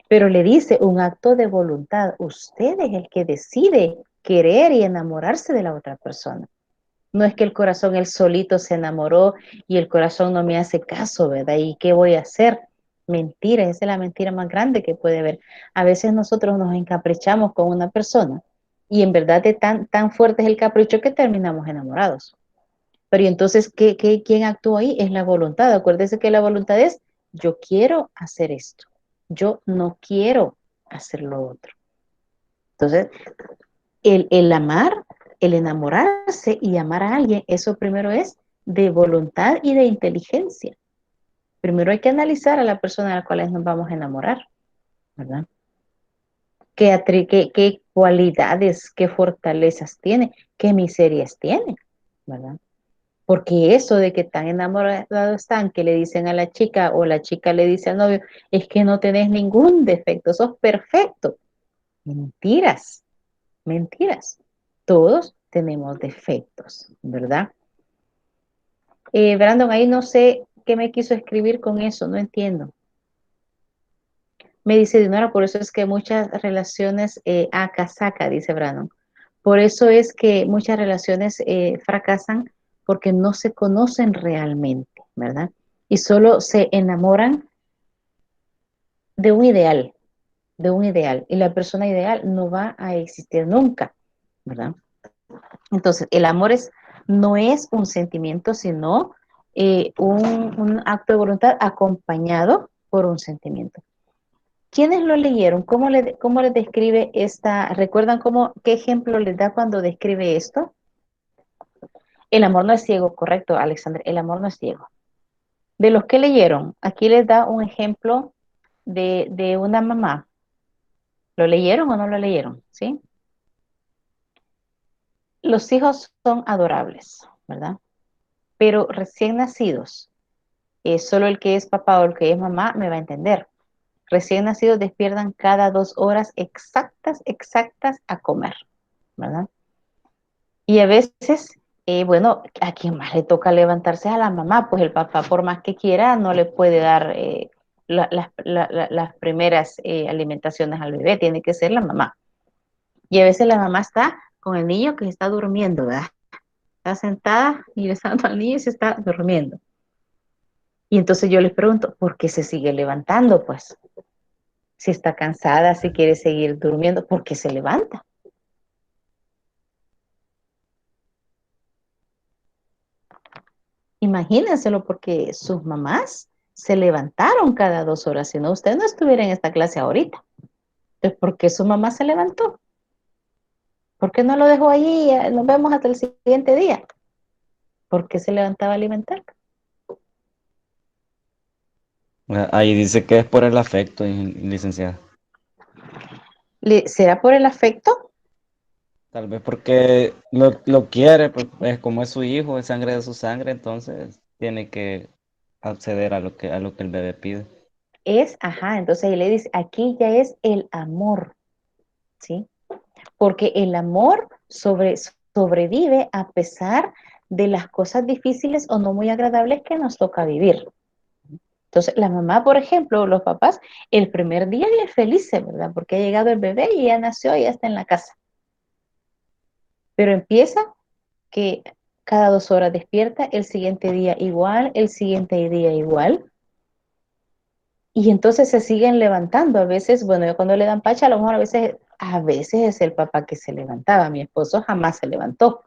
Pero le dice un acto de voluntad. Usted es el que decide querer y enamorarse de la otra persona. No es que el corazón él solito se enamoró y el corazón no me hace caso, ¿verdad? ¿Y qué voy a hacer? Mentira, esa es la mentira más grande que puede haber. A veces nosotros nos encaprichamos con una persona y en verdad de tan fuerte es el capricho que terminamos enamorados. Pero ¿y entonces quién actúa ahí? Es la voluntad. Acuérdese que la voluntad es yo quiero hacer esto. Yo no quiero hacer lo otro. Entonces, el amar, el enamorarse y amar a alguien, eso primero es de voluntad y de inteligencia. Primero hay que analizar a la persona a la cual nos vamos a enamorar, ¿verdad? ¿Qué cualidades, qué fortalezas tiene, qué miserias tiene, ¿verdad? Porque eso de que tan enamorados están que le dicen a la chica o la chica le dice al novio, es que no tenés ningún defecto, sos perfecto. Mentiras, mentiras. Todos tenemos defectos, ¿verdad? Brandon, ahí no sé qué me quiso escribir con eso, no entiendo. Me dice Dinora, por eso es que muchas relaciones casaca, dice Brandon. Por eso es que muchas relaciones fracasan porque no se conocen realmente, ¿verdad? Y solo se enamoran de un ideal, de un ideal. Y la persona ideal no va a existir nunca, ¿verdad? Entonces, el amor no es un sentimiento, sino un acto de voluntad acompañado por un sentimiento. ¿Quiénes lo leyeron? ¿Cómo les describe esta? ¿Recuerdan qué ejemplo les da cuando describe esto? El amor no es ciego, correcto, Alexander. El amor no es ciego. De los que leyeron, aquí les da un ejemplo de una mamá. ¿Lo leyeron o no lo leyeron? ¿Sí? Los hijos son adorables, ¿verdad? Pero recién nacidos, solo el que es papá o el que es mamá me va a entender. Recién nacidos despiertan cada 2 horas exactas a comer, ¿verdad? Y a veces Bueno, a quien más le toca levantarse es a la mamá, pues el papá por más que quiera no le puede dar las primeras alimentaciones al bebé, tiene que ser la mamá. Y a veces la mamá está con el niño que está durmiendo, ¿verdad? Está sentada y besando al niño y se está durmiendo. Y entonces yo les pregunto, ¿por qué se sigue levantando? Pues si está cansada, si quiere seguir durmiendo, ¿por qué se levanta? Imagínenselo porque sus mamás se levantaron cada 2 horas, si no, usted no estuviera en esta clase ahorita. Entonces, ¿por qué su mamá se levantó? ¿Por qué no lo dejó allí? Nos vemos hasta el siguiente día. ¿Por qué se levantaba a alimentar? Ahí dice que es por el afecto, licenciada. ¿Será por el afecto? Tal vez porque lo quiere, pues es como es su hijo, es sangre de su sangre, entonces tiene que acceder a lo que el bebé pide. Entonces ahí le dice, aquí ya es el amor, ¿sí? Porque el amor sobrevive a pesar de las cosas difíciles o no muy agradables que nos toca vivir. Entonces, la mamá, por ejemplo, los papás, el primer día bien felices, ¿verdad? Porque ha llegado el bebé y ya nació y ya está en la casa. Pero empieza que cada 2 horas despierta, el siguiente día igual, el siguiente día igual. Y entonces se siguen levantando. A veces, bueno, yo cuando le dan pacha, a lo mejor a veces es el papá que se levantaba. Mi esposo jamás se levantó.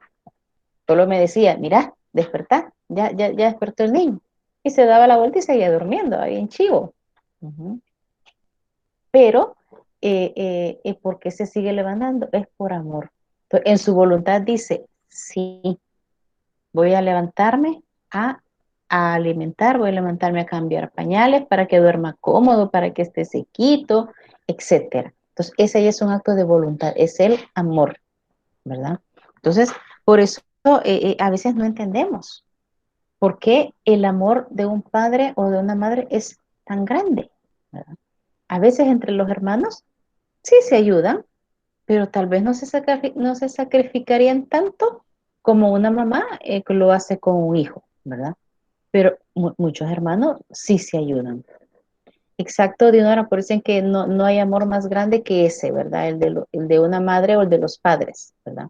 Solo me decía, mira, despertá, ya despertó el niño. Y se daba la vuelta y seguía durmiendo, ahí en chivo. Ujú. Pero, ¿por qué se sigue levantando? Es por amor. Entonces, en su voluntad dice, sí, voy a levantarme a alimentar, voy a levantarme a cambiar pañales para que duerma cómodo, para que esté sequito, etcétera. Entonces, ese ya es un acto de voluntad, es el amor, ¿verdad? Entonces, por eso a veces no entendemos por qué el amor de un padre o de una madre es tan grande, ¿verdad? A veces entre los hermanos sí se ayudan, pero tal vez no se sacrificarían tanto como una mamá que lo hace con un hijo, ¿verdad? Pero muchos hermanos sí se ayudan. Exacto, Dinora, por eso dicen que no hay amor más grande que ese, ¿verdad? El de una madre o el de los padres, ¿verdad?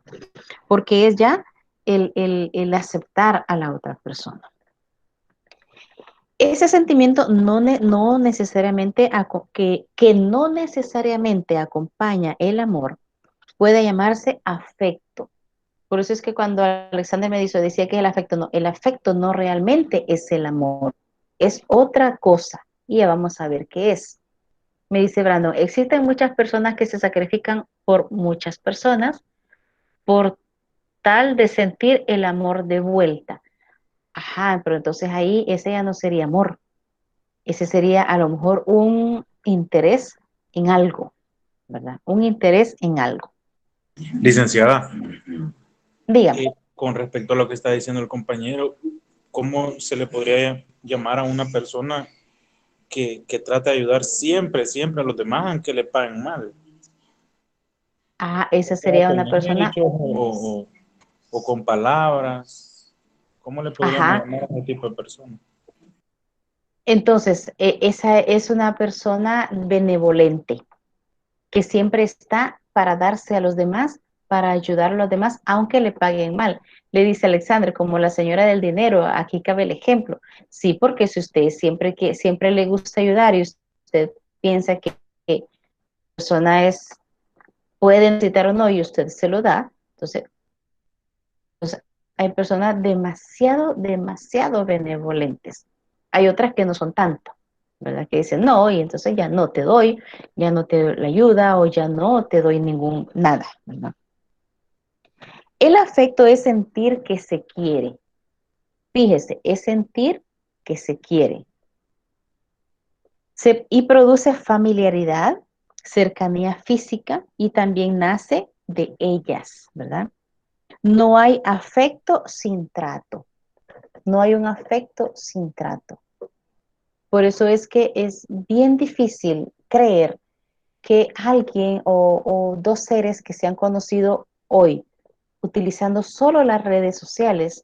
Porque es ya el aceptar a la otra persona. Ese sentimiento no necesariamente, que no necesariamente acompaña el amor, puede llamarse afecto. Por eso es que cuando Alexander me decía que el afecto no realmente es el amor, es otra cosa. Y ya vamos a ver qué es. Me dice Brandon, existen muchas personas que se sacrifican por muchas personas por tal de sentir el amor de vuelta. Ajá, pero entonces ahí ese ya no sería amor. Ese sería a lo mejor un interés en algo, ¿verdad? Un interés en algo. Licenciada, Dígame. con respecto a lo que está diciendo el compañero, ¿cómo se le podría llamar a una persona que trata de ayudar siempre, siempre a los demás, aunque le paguen mal? Esa ¿Sea sería con una persona, hechos o con palabras? ¿Cómo le podríamos ajá. llamar a ese tipo de persona? Entonces, esa es una persona benevolente, que siempre está para darse a los demás, para ayudar a los demás, aunque le paguen mal. Le dice Alexandre, como la señora del dinero, aquí cabe el ejemplo. Sí, porque si usted siempre le gusta ayudar y usted piensa que la persona puede necesitar o no y usted se lo da, entonces hay personas demasiado benevolentes. Hay otras que no son tanto, ¿verdad? Que dicen no, y entonces ya no te doy, ya no te doy la ayuda o ya no te doy nada, ¿verdad? El afecto es sentir que se quiere. Fíjese, es sentir que se quiere. Y produce familiaridad, cercanía física y también nace de ellas, ¿verdad? No hay afecto sin trato. No hay un afecto sin trato. Por eso es que es bien difícil creer que alguien o dos seres que se han conocido hoy utilizando solo las redes sociales,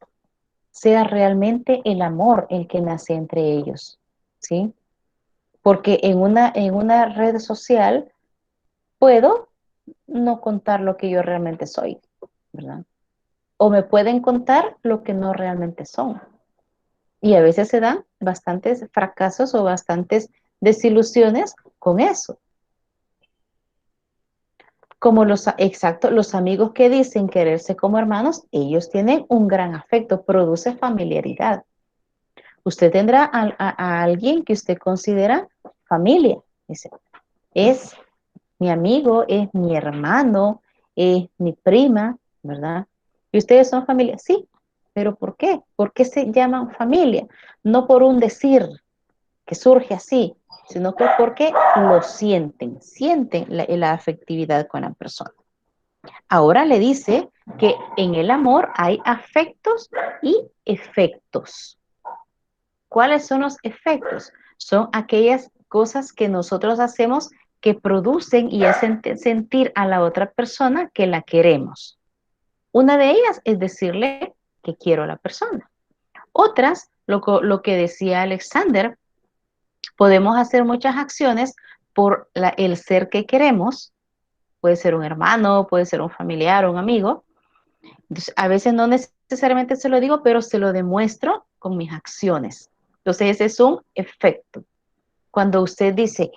sea realmente el amor el que nace entre ellos, ¿sí? Porque en una red social puedo no contar lo que yo realmente soy, ¿verdad? O me pueden contar lo que no realmente son. Y a veces se dan bastantes fracasos o bastantes desilusiones con eso. Como los amigos que dicen quererse como hermanos, ellos tienen un gran afecto, produce familiaridad. Usted tendrá a alguien que usted considera familia. Dice, es mi amigo, es mi hermano, es mi prima, ¿verdad? ¿Y ustedes son familia? Sí, pero ¿por qué? ¿Por qué se llaman familia? No por un decir que surge así, sino que porque lo sienten la afectividad con la persona. Ahora le dice que en el amor hay afectos y efectos. ¿Cuáles son los efectos? Son aquellas cosas que nosotros hacemos que producen y hacen sentir a la otra persona que la queremos. Una de ellas es decirle que quiero a la persona. Otras, lo que decía Alexander, podemos hacer muchas acciones por el ser que queremos. Puede ser un hermano, puede ser un familiar, un amigo. Entonces, a veces no necesariamente se lo digo, pero se lo demuestro con mis acciones. Entonces, ese es un efecto. Cuando usted dice,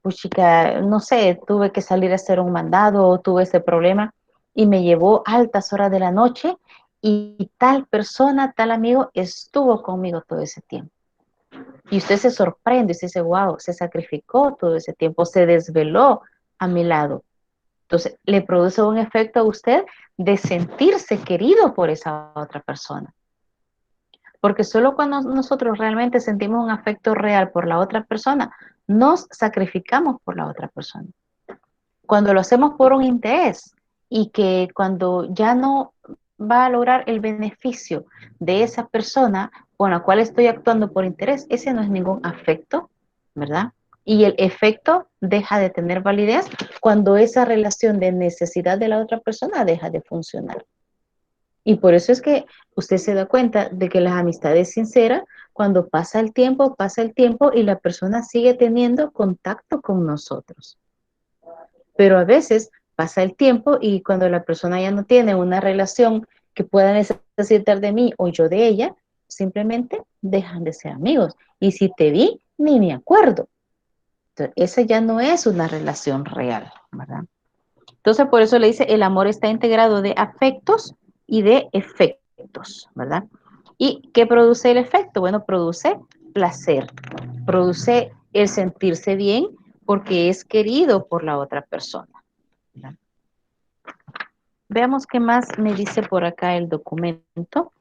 pues chica, no sé, tuve que salir a hacer un mandado o tuve ese problema y me llevó a altas horas de la noche y tal persona, tal amigo estuvo conmigo todo ese tiempo. Y usted se sorprende y se dice, wow, se sacrificó todo ese tiempo, se desveló a mi lado. Entonces, le produce un efecto a usted de sentirse querido por esa otra persona. Porque solo cuando nosotros realmente sentimos un afecto real por la otra persona, nos sacrificamos por la otra persona. Cuando lo hacemos por un interés y que cuando ya no va a lograr el beneficio de esa persona con la cual estoy actuando por interés, ese no es ningún afecto, ¿verdad? Y el efecto deja de tener validez cuando esa relación de necesidad de la otra persona deja de funcionar. Y por eso es que usted se da cuenta de que las amistades sinceras, cuando pasa el tiempo y la persona sigue teniendo contacto con nosotros. Pero a veces pasa el tiempo y cuando la persona ya no tiene una relación que pueda necesitar de mí o yo de ella, simplemente dejan de ser amigos. Y si te vi, ni me acuerdo. Entonces, esa ya no es una relación real, ¿verdad? Entonces, por eso le dice, el amor está integrado de afectos y de efectos, ¿verdad? ¿Y qué produce el efecto? Bueno, produce placer, produce el sentirse bien porque es querido por la otra persona, ¿verdad? Veamos qué más me dice por acá el documento.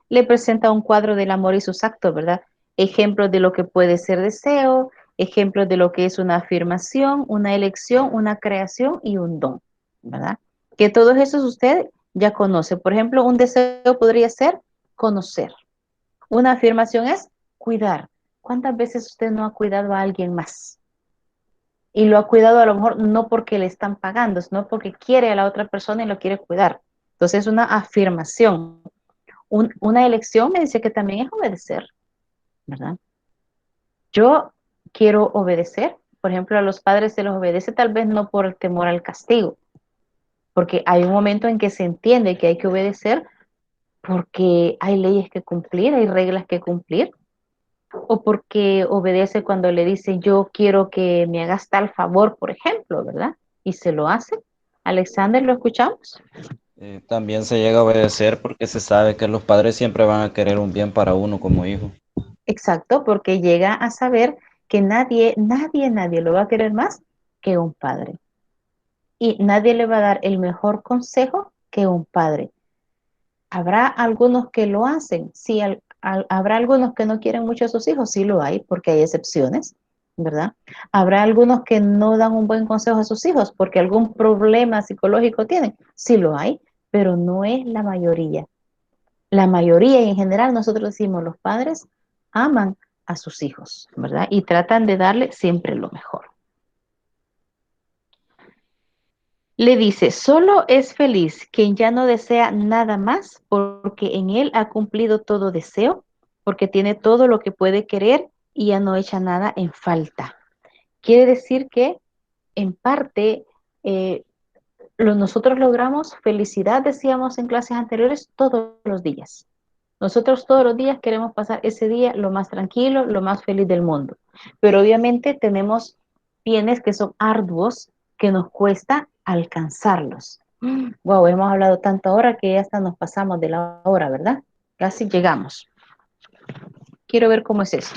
Le presenta un cuadro del amor y sus actos, ¿verdad? Ejemplos de lo que puede ser deseo, ejemplos de lo que es una afirmación, una elección, una creación y un don, ¿verdad? Que todos esos usted ya conoce. Por ejemplo, un deseo podría ser conocer. Una afirmación es cuidar. ¿Cuántas veces usted no ha cuidado a alguien más? Y lo ha cuidado a lo mejor no porque le están pagando, sino porque quiere a la otra persona y lo quiere cuidar. Entonces, una afirmación. Una elección me dice que también es obedecer, ¿verdad? Yo quiero obedecer. Por ejemplo, a los padres se los obedece tal vez no por el temor al castigo, porque hay un momento en que se entiende que hay que obedecer porque hay leyes que cumplir, hay reglas que cumplir, o porque obedece cuando le dice yo quiero que me hagas tal favor, por ejemplo, ¿verdad? Y se lo hace. Alexander, ¿lo escuchamos? También se llega a obedecer porque se sabe que los padres siempre van a querer un bien para uno como hijo. Exacto, porque llega a saber que nadie lo va a querer más que un padre. Y nadie le va a dar el mejor consejo que un padre. ¿Habrá algunos que lo hacen? Sí, habrá algunos que no quieren mucho a sus hijos, sí lo hay, porque hay excepciones, ¿verdad? Habrá algunos que no dan un buen consejo a sus hijos porque algún problema psicológico tienen, sí lo hay, pero no es la mayoría. La mayoría y en general nosotros decimos los padres aman a sus hijos, ¿verdad? Y tratan de darle siempre lo mejor. Le dice, solo es feliz quien ya no desea nada más porque en él ha cumplido todo deseo, porque tiene todo lo que puede querer y ya no echa nada en falta. Quiere decir que en parte eh, nosotros logramos felicidad, decíamos en clases anteriores, todos los días. Nosotros todos los días queremos pasar ese día lo más tranquilo, lo más feliz del mundo. Pero obviamente tenemos bienes que son arduos, que nos cuesta alcanzarlos. Wow, hemos hablado tanto ahora que ya hasta nos pasamos de la hora, ¿verdad? Casi llegamos. Quiero ver cómo es eso.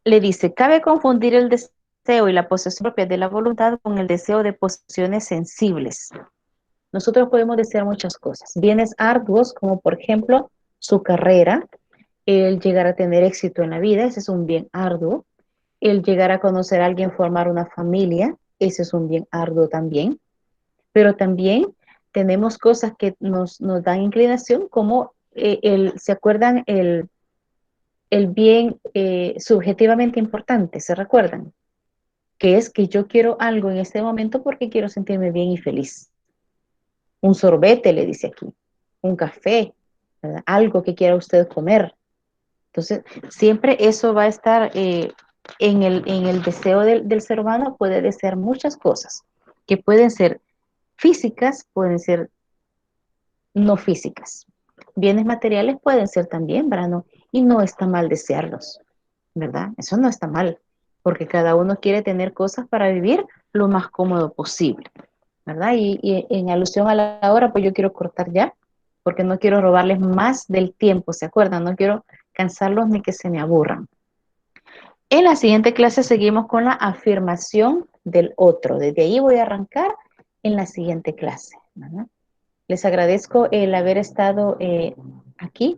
Le dice, cabe confundir el deseo y la posesión propia de la voluntad con el deseo de posesiones sensibles. Nosotros podemos desear muchas cosas. Bienes arduos, como por ejemplo su carrera, el llegar a tener éxito en la vida, ese es un bien arduo. El llegar a conocer a alguien, formar una familia, ese es un bien arduo también. Pero también tenemos cosas que nos dan inclinación, como ¿se acuerdan? El bien subjetivamente importante, ¿se recuerdan? Que es que yo quiero algo en este momento porque quiero sentirme bien y feliz. Un sorbete, le dice aquí, un café, ¿verdad? Algo que quiera usted comer. Entonces, siempre eso va a estar en el deseo del ser humano, puede desear muchas cosas, que pueden ser físicas, pueden ser no físicas. Bienes materiales pueden ser también, ¿verdad? Y no está mal desearlos, ¿verdad? Eso no está mal, porque cada uno quiere tener cosas para vivir lo más cómodo posible, ¿verdad? Y en alusión a la hora, pues yo quiero cortar ya, porque no quiero robarles más del tiempo, ¿se acuerdan? No quiero cansarlos ni que se me aburran. En la siguiente clase seguimos con la afirmación del otro. Desde ahí voy a arrancar en la siguiente clase, ¿verdad? Les agradezco el haber estado aquí.